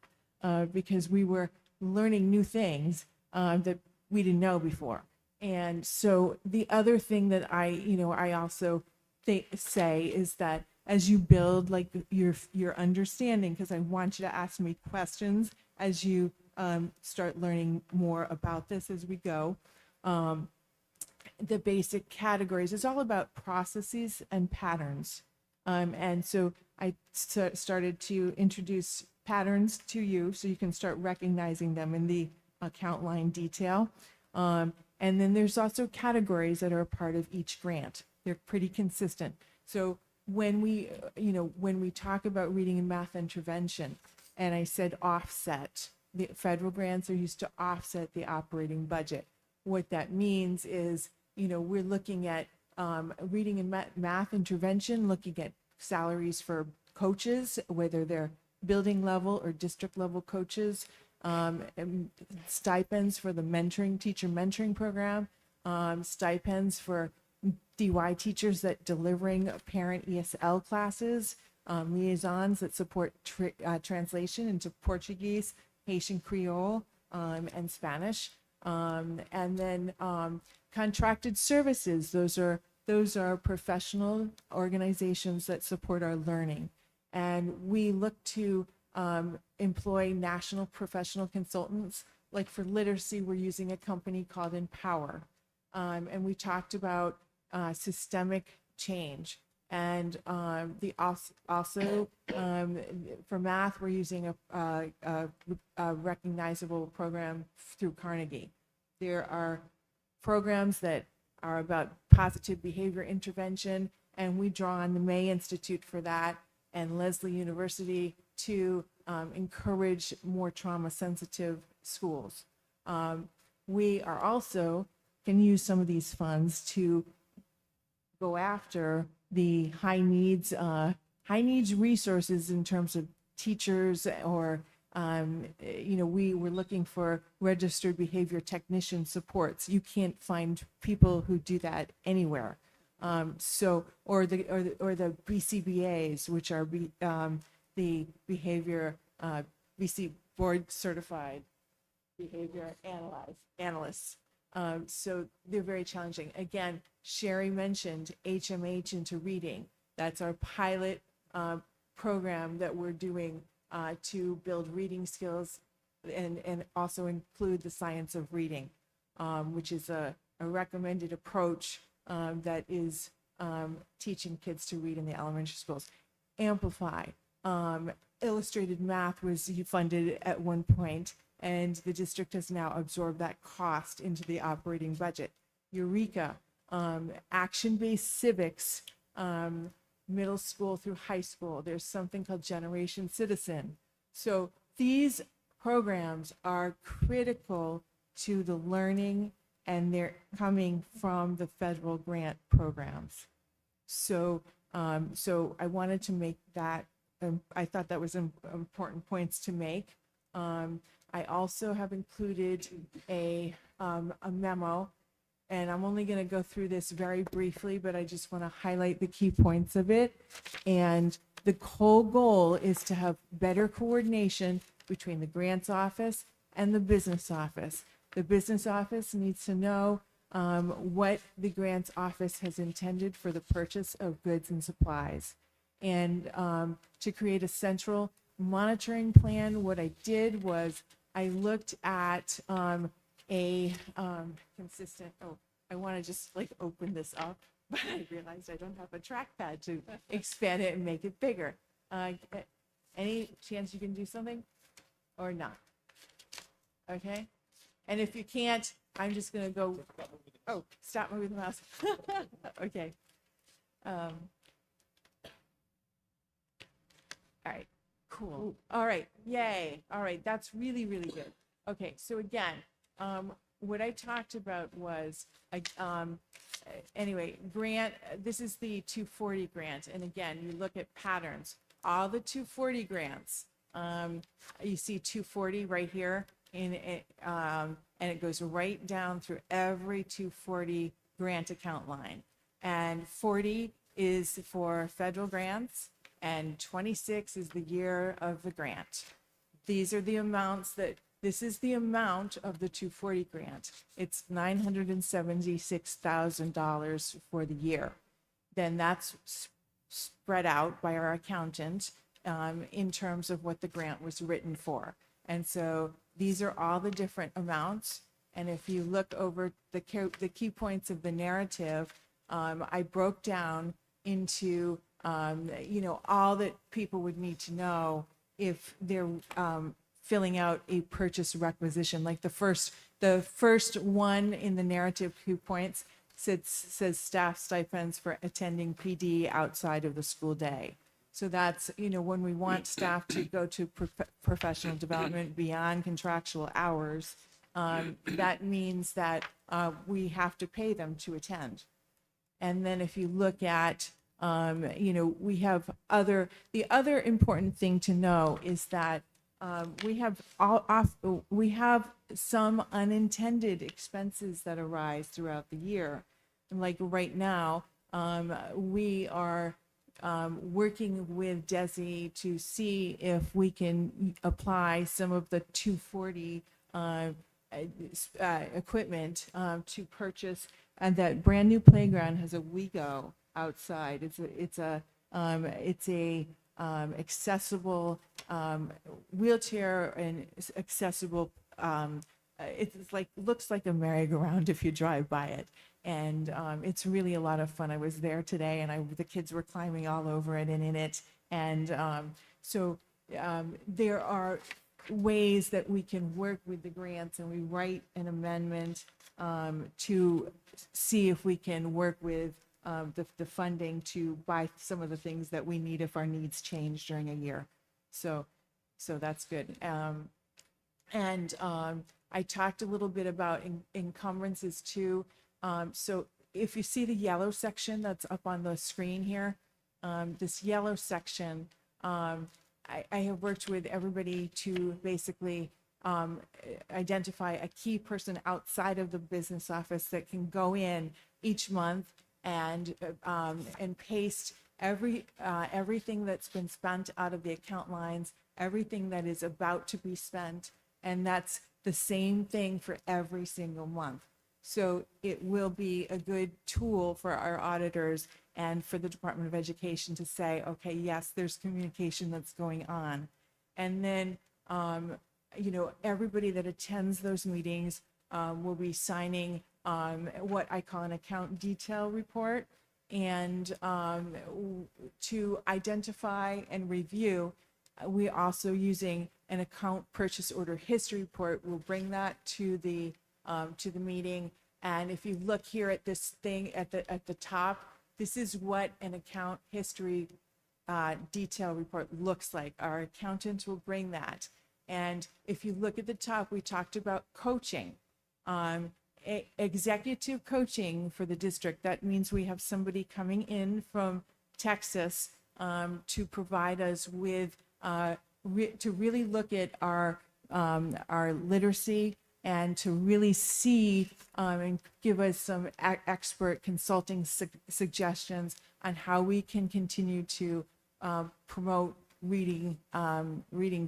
because we were learning new things that we didn't know before. And so the other thing that I also say is that as you build like your understanding, because I want you to ask me questions as you start learning more about this as we go. The basic categories, it's all about processes and patterns. And so I started to introduce patterns to you so you can start recognizing them in the account line detail. And then there's also categories that are a part of each grant. They're pretty consistent. So when we, when we talk about reading and math intervention, and I said offset, the federal grants are used to offset the operating budget. What that means is, we're looking at reading and math intervention, looking at salaries for coaches, whether they're building level or district level coaches, and stipends for the teacher mentoring program, stipends for DY teachers that delivering parent ESL classes, liaisons that support translation into Portuguese, Haitian Creole, and Spanish, and then contracted services. Those are professional organizations that support our learning, and we look to employ national professional consultants. Like for literacy, we're using a company called Empower, and we talked about systemic change. And also for math, we're using a recognizable program through Carnegie. There are programs that are about positive behavior intervention, and we draw on the May Institute for that and Lesley University to encourage more trauma-sensitive schools. We are also can use some of these funds to go after the high needs resources in terms of teachers, or we were looking for registered behavior technician supports. You can't find people who do that anywhere. Or the BCBAs, which are the behavior BC board certified behavior analysts. So they're very challenging. Again, Sherry mentioned HMH into reading. That's our pilot program that we're doing to build reading skills and also include the science of reading, which is a recommended approach that is teaching kids to read in the elementary schools. Amplify. Illustrated math was funded at one point, and the district has now absorbed that cost into the operating budget. Eureka, action-based civics, middle school through high school. There's something called Generation Citizen. So these programs are critical to the learning, and they're coming from the federal grant programs. So, so I wanted to make that, I thought that was important points to make. I also have included a memo, and I'm only going to go through this very briefly, but I just want to highlight the key points of it. And the whole goal is to have better coordination between the grants office and the business office. The business office needs to know what the grants office has intended for the purchase of goods and supplies. And to create a central monitoring plan, what I did was I looked at a consistent, I want to just like open this up, but I realized I don't have a trackpad to expand it and make it bigger. Any chance you can do something or not? Okay. And if you can't, I'm just going to go, stop moving the mouse. Okay. All right. Cool. All right. Yay. All right. That's really, really good. Okay. So again, what I talked about was, anyway, grant, this is the 240 grant. And again, you look at patterns, all the 240 grants, you see 240 right here and it goes right down through every 240 grant account line. And 40 is for federal grants, and 26 is the year of the grant. These are the amounts this is the amount of the 240 grant. It's $976,000 for the year. Then that's spread out by our accountant in terms of what the grant was written for. And so these are all the different amounts. And if you look over the key points of the narrative, I broke down into all that people would need to know if they're filling out a purchase requisition. Like the first one in the narrative 2 points says staff stipends for attending PD outside of the school day. So that's, when we want staff to go to professional development beyond contractual hours, that means that we have to pay them to attend. And then if you look at, we have the other important thing to know is that we have some unintended expenses that arise throughout the year. And like right now, we are working with DESI to see if we can apply some of the 240 equipment to purchase, and that brand new playground has a WeGo outside. It's a accessible wheelchair and accessible. It's like looks like a merry-go-round if you drive by it, and it's really a lot of fun. I was there today, and the kids were climbing all over it and in it, and so there are ways that we can work with the grants, and we write an amendment to see if we can work with the funding to buy some of the things that we need if our needs change during a year. So that's good. And I talked a little bit about encumbrances too. So if you see the yellow section that's up on the screen here, this yellow section, I have worked with everybody to basically identify a key person outside of the business office that can go in each month and paste everything that's been spent out of the account lines, everything that is about to be spent, and that's the same thing for every single month. So it will be a good tool for our auditors and for the Department of Education to say, okay, yes, there's communication that's going on. And then, everybody that attends those meetings will be signing what I call an account detail report, and to identify and review. We also using an account purchase order history report. We'll bring that to the meeting. And if you look here at this thing at the top, this is what an account history detail report looks like. Our accountants will bring that. And if you look at the top, we talked about coaching, executive coaching for the district. That means we have somebody coming in from Texas to provide us with to really look at our literacy and to really see and give us some expert consulting suggestions on how we can continue to promote reading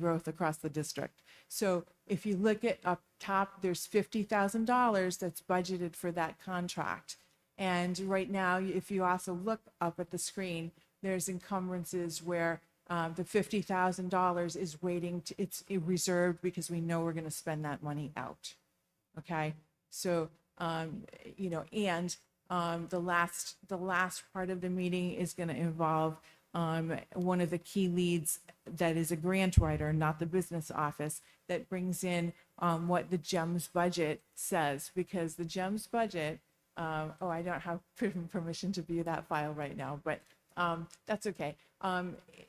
growth across the district. So if you look at up top, there's $50,000 that's budgeted for that contract. And right now, if you also look up at the screen, there's encumbrances where the $50,000 is waiting to, it's reserved because we know we're going to spend that money out. Okay. So, and the last part of the meeting is going to involve one of the key leads that is a grant writer, not the business office, that brings in what the GEMS budget says, because the GEMS budget, I don't have permission to view that file right now, but that's okay.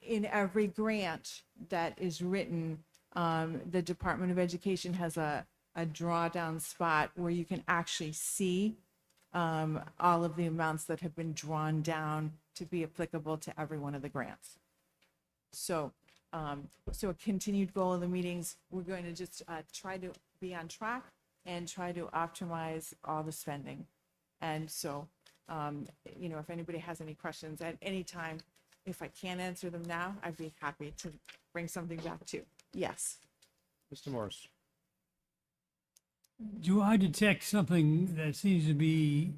In every grant that is written, the Department of Education has a drawdown spot where you can actually see all of the amounts that have been drawn down to be applicable to every one of the grants. So, so a continued goal of the meetings, we're going to just try to be on track and try to optimize all the spending. And so, if anybody has any questions at any time, if I can't answer them now, I'd be happy to bring something back to. Yes. Mr. Morris. Do I detect something that seems to be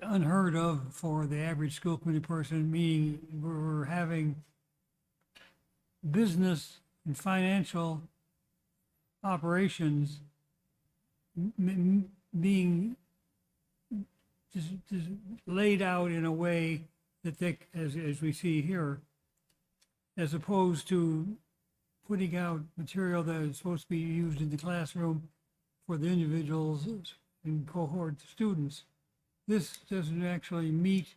unheard of for the average school committee person, meaning we're having business and financial operations being just laid out in a way that they, as we see here, as opposed to putting out material that is supposed to be used in the classroom for the individuals and cohort students. This doesn't actually meet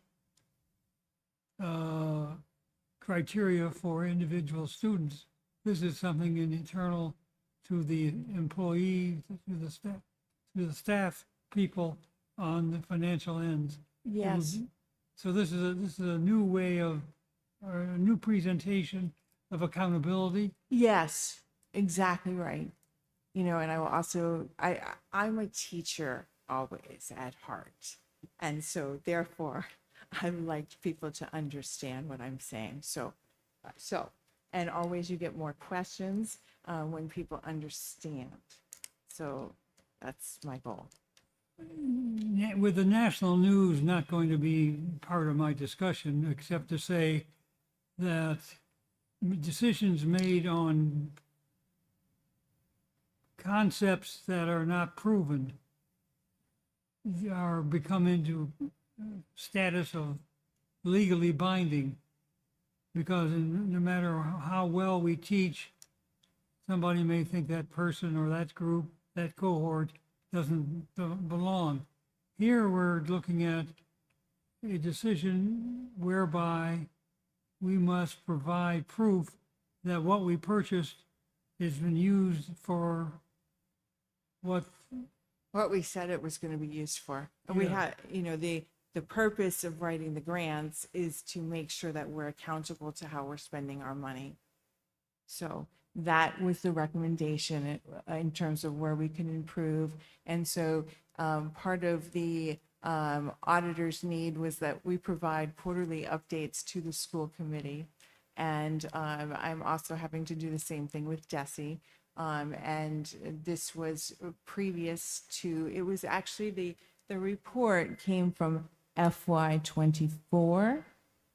criteria for individual students. This is something internal to the employee, to the staff people on the financial ends. Yes. So this is a new way of, or a new presentation of accountability. Yes, exactly right. You know, and I will also, I'm a teacher always at heart. And so therefore, I like people to understand what I'm saying. And always you get more questions when people understand. So that's my goal. With the national news not going to be part of my discussion, except to say that decisions made on concepts that are not proven are become into status of legally binding, because no matter how well we teach, somebody may think that person or that group, that cohort doesn't belong. Here we're looking at a decision whereby we must provide proof that what we purchased has been used for what, What we said it was going to be used for. And we Yeah. had, you know, the purpose of writing the grants is to make sure that we're accountable to how we're spending our money. So that was the recommendation in terms of where we can improve. And so part of the auditor's need was that we provide quarterly updates to the school committee. And I'm also having to do the same thing with DESI. And this was previous to, it was actually the report came from FY24,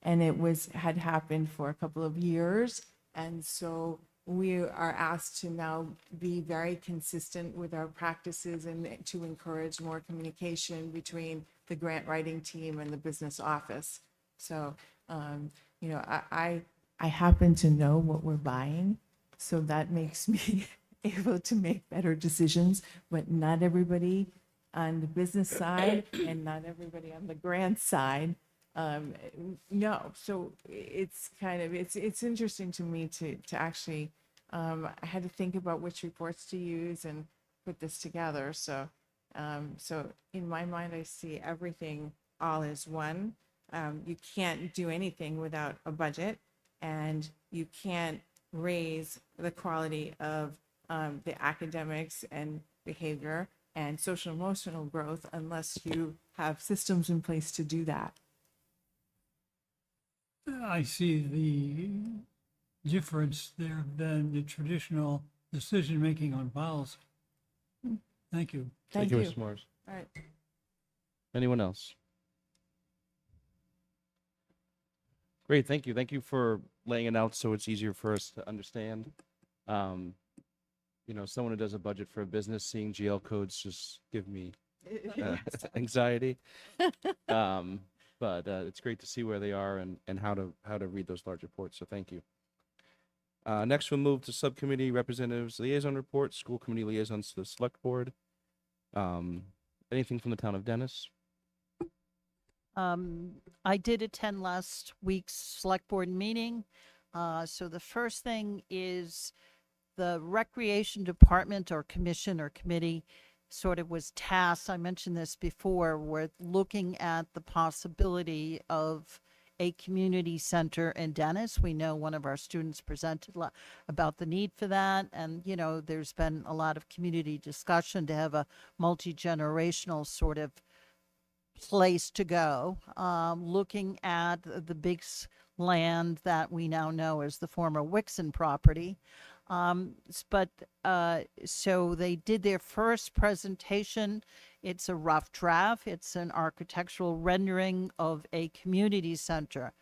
and it had happened for a couple of years. And so we are asked to now be very consistent with our practices and to encourage more communication between the grant writing team and the business office. So, you know, I happen to know what we're buying, so that makes me able to make better decisions, but not everybody on the business side and not everybody on the grant side no. So it's kind of, it's interesting to me to actually, I had to think about which reports to use and put this together. So, so in my mind, I see everything all as one. You can't do anything without a budget, and you can't raise the quality of the academics and behavior and social emotional growth unless you have systems in place to do that. I see the difference there than the traditional decision-making on policy. Thank you. Thank you, you. Mrs. Morris. All right. Anyone else? Great, thank you. Thank you for laying it out so it's easier for us to understand. You know, someone who does a budget for a business, seeing GL codes just give me anxiety. But it's great to see where they are and how to read those large reports. So thank you. Next, we'll move to subcommittee representatives liaison report, school committee liaisons to the select board. Anything from the town of Dennis? I did attend last week's select board meeting. So the first thing is the recreation department or commission or committee sort of was tasked, I mentioned this before, with looking at the possibility of a community center in Dennis. We know one of our students presented about the need for that. And, you know, there's been a lot of community discussion to have a multi-generational sort of place to go. Looking at the big land that we now know as the former Wixon property. So they did their first presentation. It's a rough draft. It's an architectural rendering of a community center.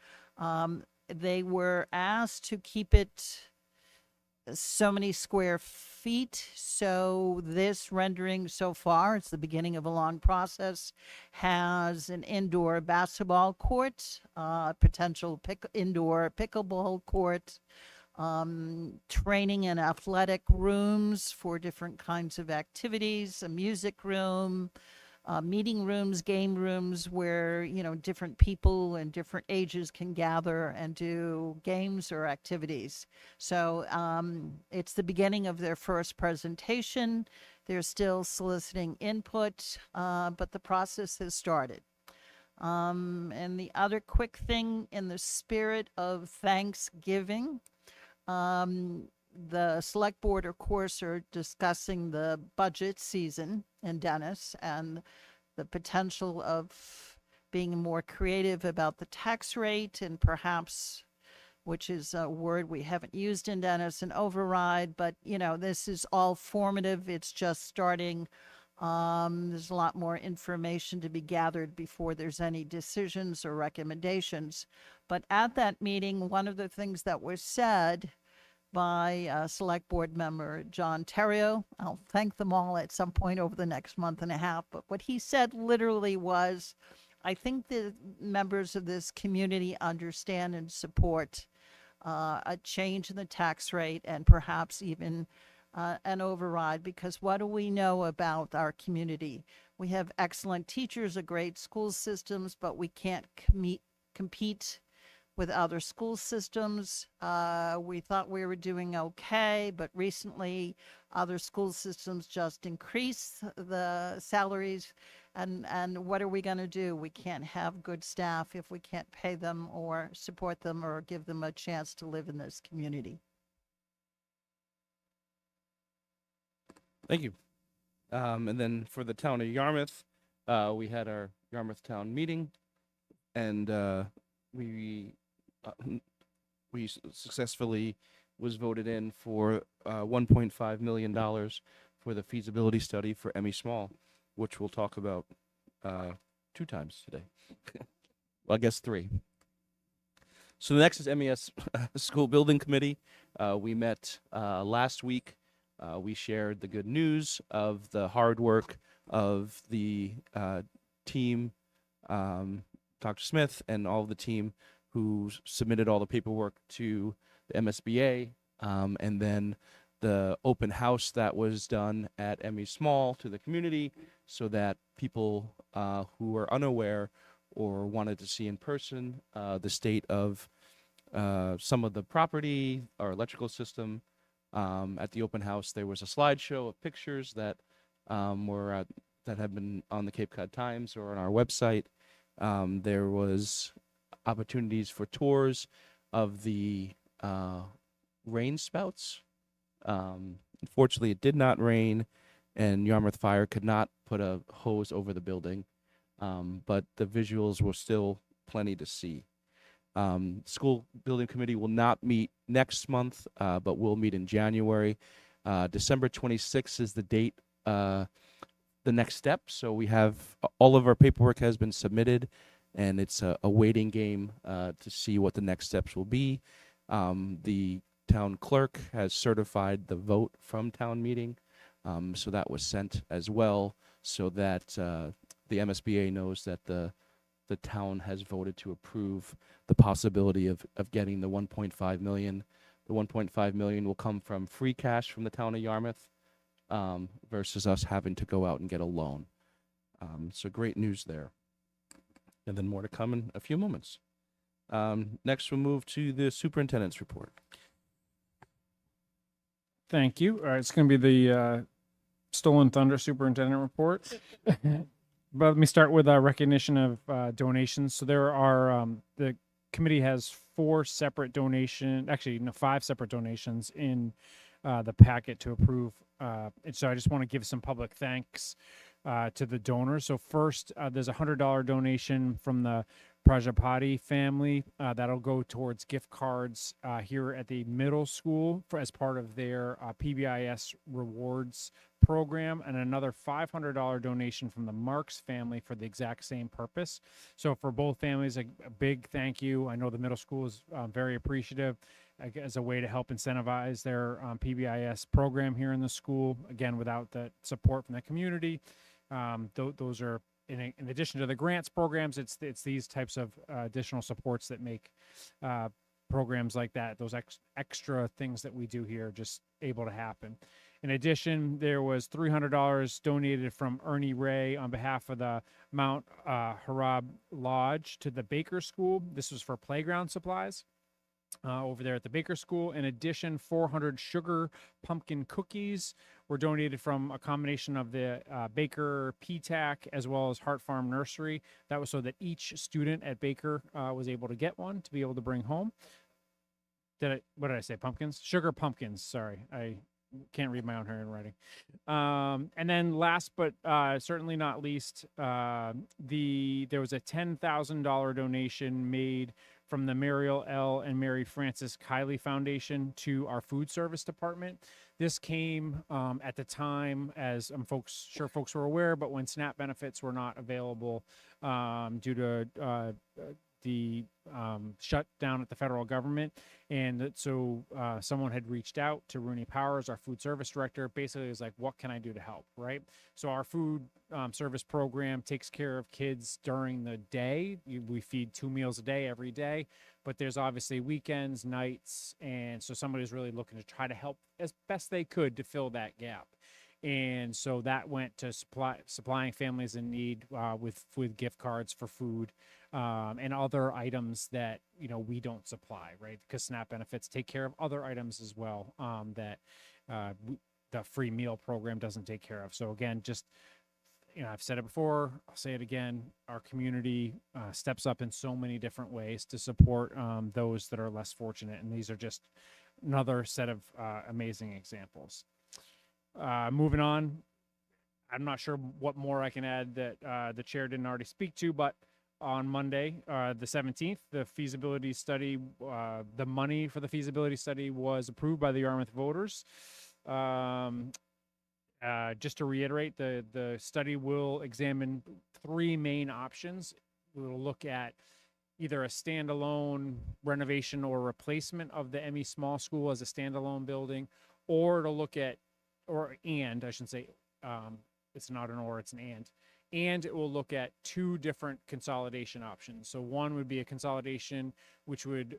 They were asked to keep it so many square feet. So this rendering so far, it's the beginning of a long process, has an indoor basketball court, potential indoor pickleball court, training in athletic rooms for different kinds of activities, a music room, meeting rooms, game rooms where, you know, different people and different ages can gather and do games or activities. So it's the beginning of their first presentation. They're still soliciting input, but the process has started. And the other quick thing, in the spirit of Thanksgiving, the select board, of course, are discussing the budget season in Dennis and the potential of being more creative about the tax rate and perhaps, which is a word we haven't used in Dennis, an override. But, you know, this is all formative. It's just starting. There's a lot more information to be gathered before there's any decisions or recommendations. But at that meeting, one of the things that was said by Select Board member John Terrio, I'll thank them all at some point over the next month and a half, but what he said literally was, I think the members of this community understand and support a change in the tax rate and perhaps even an override, because what do we know about our community? We have excellent teachers, a great school systems, but we can't compete with other school systems. We thought we were doing okay, but recently other school systems just increased the salaries. And what are we going to do? We can't have good staff if we can't pay them or support them or give them a chance to live in this community. Thank you. And then for the town of Yarmouth, we had our Yarmouth town meeting, and we successfully was voted in for $1.5 million for the feasibility study for Emmy Small, which we'll talk about 2 times today. Well, I guess 3. So the next is MES School Building Committee. We met last week. We shared the good news of the hard work of the team, Dr. Smith, and all of the team who submitted all the paperwork to the MSBA, and then the open house that was done at Emmy Small to the community, so that people who were unaware or wanted to see in person the state of some of the property, our electrical system. At the open house, there was a slideshow of pictures that that have been on the Cape Cod Times or on our website. There was opportunities for tours of the rain spouts. Unfortunately, it did not rain, and Yarmouth Fire could not put a hose over the building, but the visuals were still plenty to see. School Building Committee will not meet next month, but will meet in January. December 26th is the date, the next step. So we have all of our paperwork has been submitted, and it's a waiting game to see what the next steps will be. The town clerk has certified the vote from town meeting, so that was sent as well, so that the MSBA knows that the town has voted to approve the possibility of getting the 1.5 million. The 1.5 million will come from free cash from the town of Yarmouth, versus us having to go out and get a loan. So great news there. And then more to come in a few moments. Next, we'll move to the superintendent's report. Thank you. All right, it's going to be the Stolen Thunder Superintendent Report. But let me start with a recognition of donations. So there are, the committee has 5 separate donations in the packet to approve. And so I just want to give some public thanks to the donors. So first, there's a $100 donation from the Prajapati family. That'll go towards gift cards here at the middle school as part of their PBIS rewards program, and another $500 donation from the Marks family for the exact same purpose. So for both families, a big thank you. I know the middle school is very appreciative as a way to help incentivize their PBIS program here in the school. Again, without the support from the community, those are, in addition to the grants programs, it's these types of additional supports that make programs like that, those extra things that we do here, just able to happen. In addition, there was $300 donated from Ernie Ray on behalf of the Mount Harab Lodge to the Baker School. This was for playground supplies over there at the Baker School. In addition, 400 sugar pumpkin cookies were donated from a combination of the Baker PTAC as well as Hart Farm Nursery. That was so that each student at Baker was able to get one to be able to bring home. What did I say? Pumpkins? Sugar pumpkins. Sorry, I can't read my own handwriting. And then last but certainly not least, there was a $10,000 donation made from the Mariel L. and Mary Frances Kiley Foundation to our food service department. This came at the time, as folks were aware, but when SNAP benefits were not available due to the shutdown at the federal government. And so someone had reached out to Rooney Powers, our food service director. Basically, it was like, what can I do to help, right? So our food service program takes care of kids during the day. We feed 2 meals a day every day, but there's obviously weekends, nights, and so somebody was really looking to try to help as best they could to fill that gap. And so that went to supplying families in need with gift cards for food and other items that we don't supply, right? Because SNAP benefits take care of other items as well that the free meal program doesn't take care of. So again, just I've said it before, I'll say it again. Our community steps up in so many different ways to support those that are less fortunate, and these are just another set of amazing examples. Moving on, I'm not sure what more I can add that the chair didn't already speak to, but on Monday, the 17th, the feasibility study, the money for the feasibility study was approved by the Yarmouth voters. Just to reiterate, the study will examine 3 main options. We'll look at either a standalone renovation or replacement of the ME Small School as a standalone building, or to look at I shouldn't say, it's not an or, it's an and it will look at 2 different consolidation options. So one would be a consolidation which would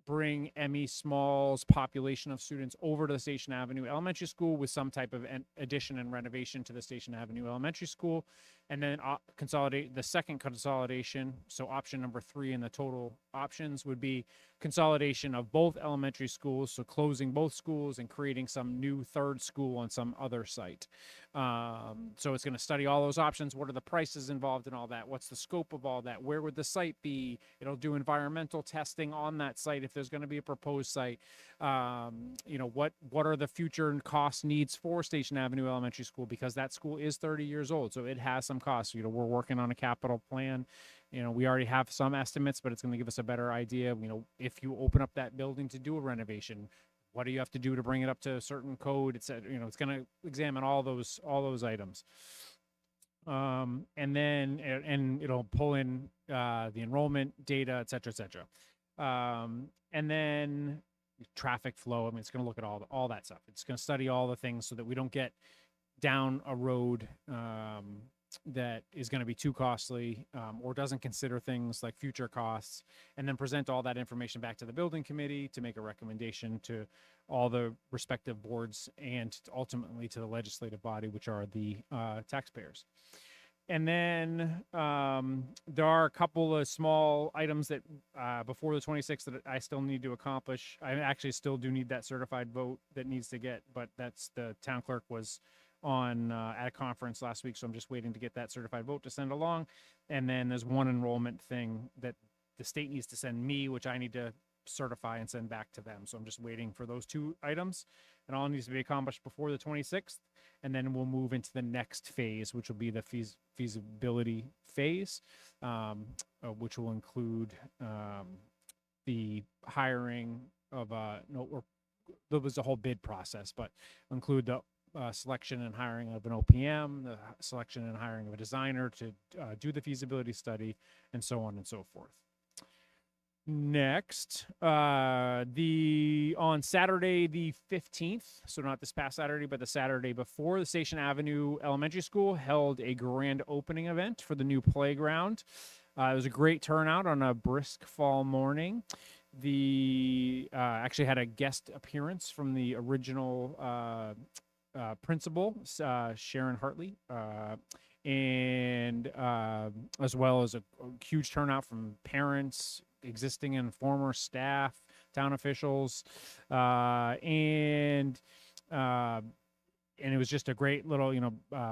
bring ME Small's population of students over to the Station Avenue Elementary School with some type of addition and renovation to the Station Avenue Elementary School, and then consolidate the second consolidation. So option number 3 in the total options would be consolidation of both elementary schools, so closing both schools and creating some new 3rd school on some other site. So it's going to study all those options. What are the prices involved in all that? What's the scope of all that? Where would the site be? It'll do environmental testing on that site if there's going to be a proposed site. What are the future cost needs for Station Avenue Elementary School, because that school is 30 years old, so it has some costs. We're working on a capital plan. We already have some estimates, but it's going to give us a better idea. If you open up that building to do a renovation, what do you have to do to bring it up to a certain code? It's going to examine all those items. And then it'll pull in the enrollment data, et cetera, et cetera. And then traffic flow. It's going to look at all that stuff. It's going to study all the things so that we don't get down a road that is going to be too costly or doesn't consider things like future costs, and then present all that information back to the building committee to make a recommendation to all the respective boards and ultimately to the legislative body, which are the taxpayers. And then there are a couple of small items that before the 26th that I still need to accomplish. I actually still do need that certified vote that needs to get, but that's the town clerk was on at a conference last week, so I'm just waiting to get that certified vote to send along. And then there's one enrollment thing that the state needs to send me, which I need to certify and send back to them. So I'm just waiting for those 2 items, and all needs to be accomplished before the 26th. And then we'll move into the next phase, which will be the feasibility phase, which will include the hiring of there was a whole bid process, but include the selection and hiring of an OPM, the selection and hiring of a designer to do the feasibility study, and so on and so forth. Next, on Saturday the 15th, so not this past Saturday, but the Saturday before, the Station Avenue Elementary School held a grand opening event for the new playground. It was a great turnout on a brisk fall morning. the actually had a guest appearance from the original principal, Sharon Hartley, and as well as a huge turnout from parents, existing and former staff, town officials, and it was just a great little,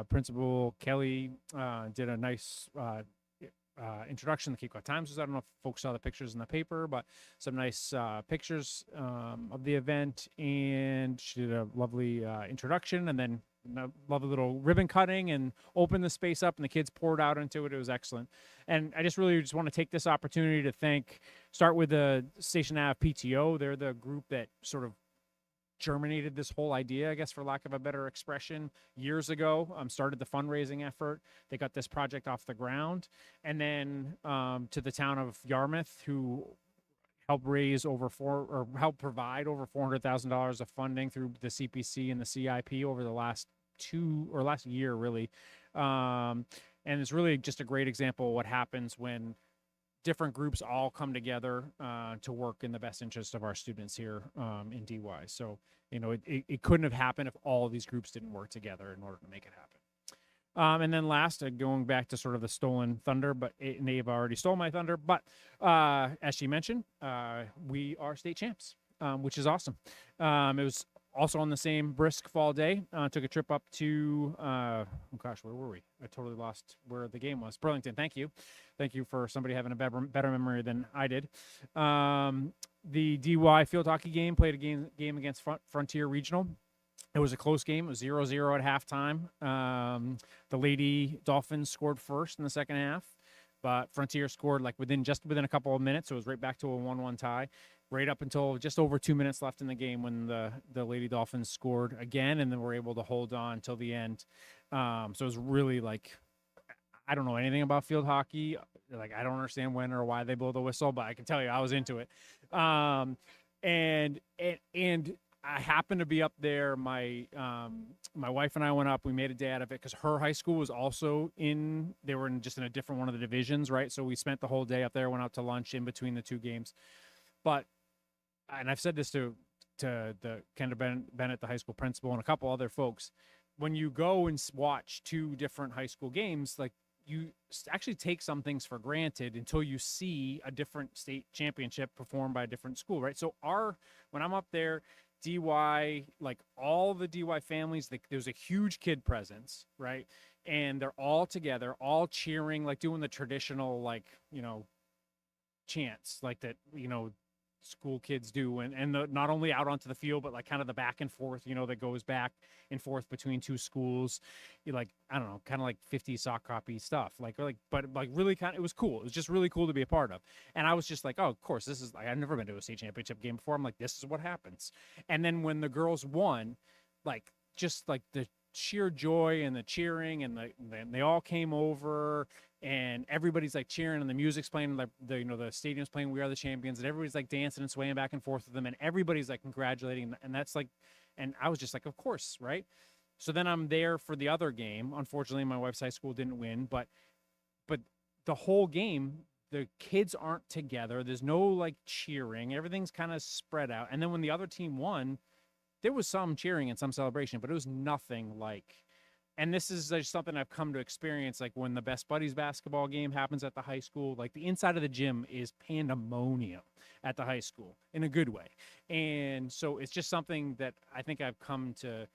Principal Kelly did a nice introduction. The Cape Cod Times was, I don't know if folks saw the pictures in the paper, but some nice pictures of the event, and she did a lovely introduction, and then a lovely little ribbon cutting, and opened the space up, and the kids poured out into it. It was excellent. And I just really want to take this opportunity to start with the Station Ave PTO. They're the group that sort of germinated this whole idea, I guess, for lack of a better expression, years ago. Started the fundraising effort. They got this project off the ground. And then to the town of Yarmouth, who helped help provide over $400,000 of funding through the CPC and the CIP over the last year, really. And it's really just a great example of what happens when different groups all come together to work in the best interest of our students here in DY. So, it couldn't have happened if all of these groups didn't work together in order to make it happen. And then last, going back to sort of the stolen thunder, but Nave already stole my thunder. But as she mentioned, we are state champs, which is awesome. It was also on the same brisk fall day. Took a trip up to, oh gosh, where were we? I totally lost where the game was. Burlington, thank you. Thank you for somebody having a better memory than I did. The DY field hockey game, played a game against Frontier Regional. It was a close game. It was 0-0 at halftime. The Lady Dolphins scored first in the second half, but Frontier scored within a couple of minutes. So it was right back to a 1-1 tie, right up until just over 2 minutes left in the game when the Lady Dolphins scored again, and then were able to hold on till the end. So it was really I don't know anything about field hockey. I don't understand when or why they blow the whistle, but I can tell you I was into it. And I happened to be up there. My wife and I went up. We made a day out of it because her high school was also they were in a different one of the divisions, right? So we spent the whole day up there, went out to lunch in between the two games. And I've said this to the Kendra Bennett, the high school principal, and a couple other folks. When you go and watch two different high school games, you actually take some things for granted until you see a different state championship performed by a different school, right? So when I'm up there, DY, all the DY families, there's a huge kid presence, right? And they're all together, all cheering, doing the traditional, chants, that, school kids do, and not only out onto the field, but kind of the back and forth, that goes back and forth between two schools, I don't know, kind of 50s sock copy stuff, but really it was cool. It was just really cool to be a part of. And I was just oh, of course, this is I've never been to a state championship game before. I'm this is what happens. And then when the girls won, just the sheer joy and the cheering, and they all came over, and everybody's cheering, and the music's playing, the stadium's playing "We Are the Champions," and everybody's dancing and swaying back and forth with them, and everybody's congratulating, and that's and I was just of course, right? So then I'm there for the other game. Unfortunately, my wife's high school didn't win, but the whole game, the kids aren't together. There's no cheering. Everything's kind of spread out. And then when the other team won, there was some cheering and some celebration, but it was nothing and this is just something I've come to experience, when the Best Buddies basketball game happens at the high school, the inside of the gym is pandemonium at the high school in a good way. And so it's just something that I think I've come to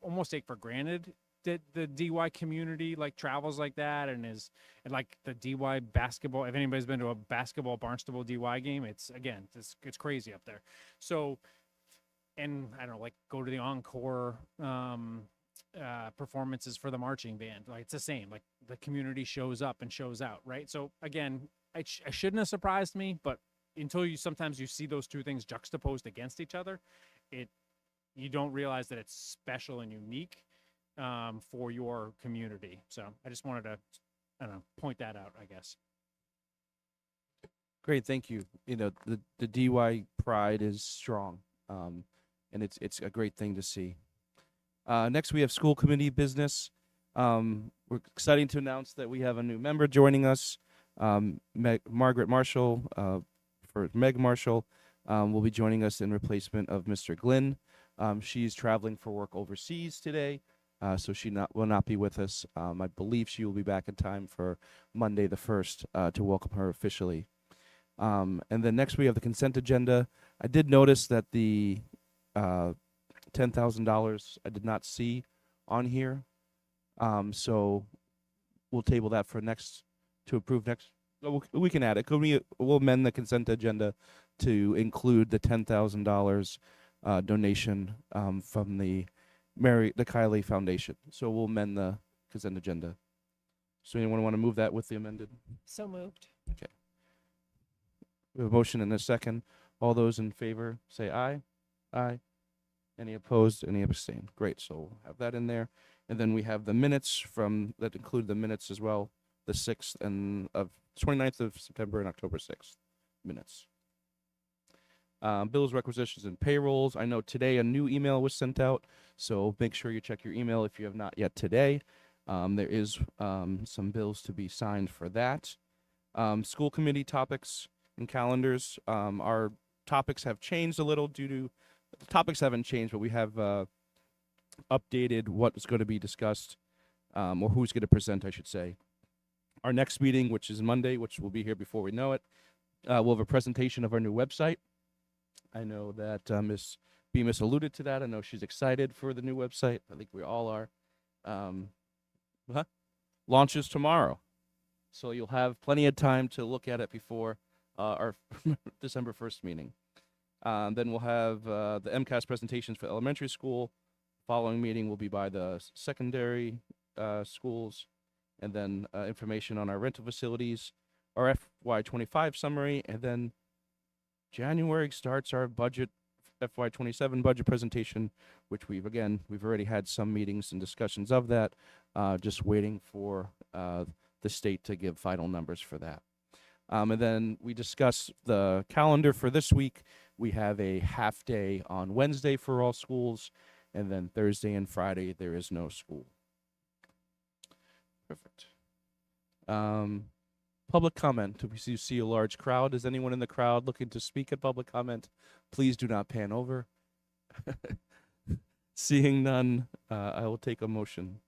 almost take for granted, that the DY community travels like that, and the DY basketball. If anybody's been to a basketball Barnstable DY game, it's crazy up there. So, and I don't know, go to the encore performances for the marching band. It's the same. The community shows up and shows out, right? So again, I shouldn't have surprised me, but until sometimes you see those two things juxtaposed against each other, you don't realize that it's special and unique for your community. So I just wanted to, point that out, I guess. Great, thank you. The DY pride is strong, and it's a great thing to see. Next, we have school committee business. We're excited to announce that we have a new member joining us, Margaret Marshall, for Meg Marshall. will be joining us in replacement of Mr. Glynn. She's traveling for work overseas today, so she will not be with us. I believe she will be back in time for Monday the 1st to welcome her officially. And then next we have the consent agenda. I did notice that the $10,000 I did not see on here. So we'll table that for to approve next. We can add it. We'll amend the consent agenda to include the $10,000 donation from the Kylie Foundation. So we'll amend the consent agenda. So anyone want to move that with the amended? So moved. Okay. We have a motion and a second. All those in favor say aye. Aye. Any opposed? Any abstain? Great. So we'll have that in there. And then we have the minutes that include the minutes as well, the 6th and of 29th of September and October 6th minutes. Bills, requisitions, and payrolls. I know today a new email was sent out, so make sure you check your email if you have not yet today. There is some bills to be signed for that. School committee topics and calendars. Our topics have changed a little the topics haven't changed, but we have updated what is going to be discussed, or who's going to present, I should say. Our next meeting, which is Monday, which will be here before we know it, we'll have a presentation of our new website. I know that Miss Bemis alluded to that. I know she's excited for the new website. I think we all are. Launches tomorrow. So you'll have plenty of time to look at it before our December 1st meeting. Then we'll have the MCAS presentations for elementary school. Following meeting will be by the secondary schools, and then information on our rental facilities, our FY25 summary, and then January starts our budget, FY27 budget presentation, which we've already had some meetings and discussions of that, just waiting for the state to give final numbers for that. And then we discussed the calendar for this week. We have a half day on Wednesday for all schools, and then Thursday and Friday there is no school. Perfect. Public comment. We see a large crowd. Is anyone in the crowd looking to speak at public comment? Please do not pan over. Seeing none, I will take a motion.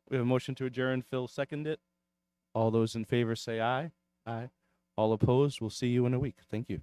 We have a motion to adjourn. Phil seconded it. All those in favor say aye. Aye. All opposed, we'll see you in a week. Thank you.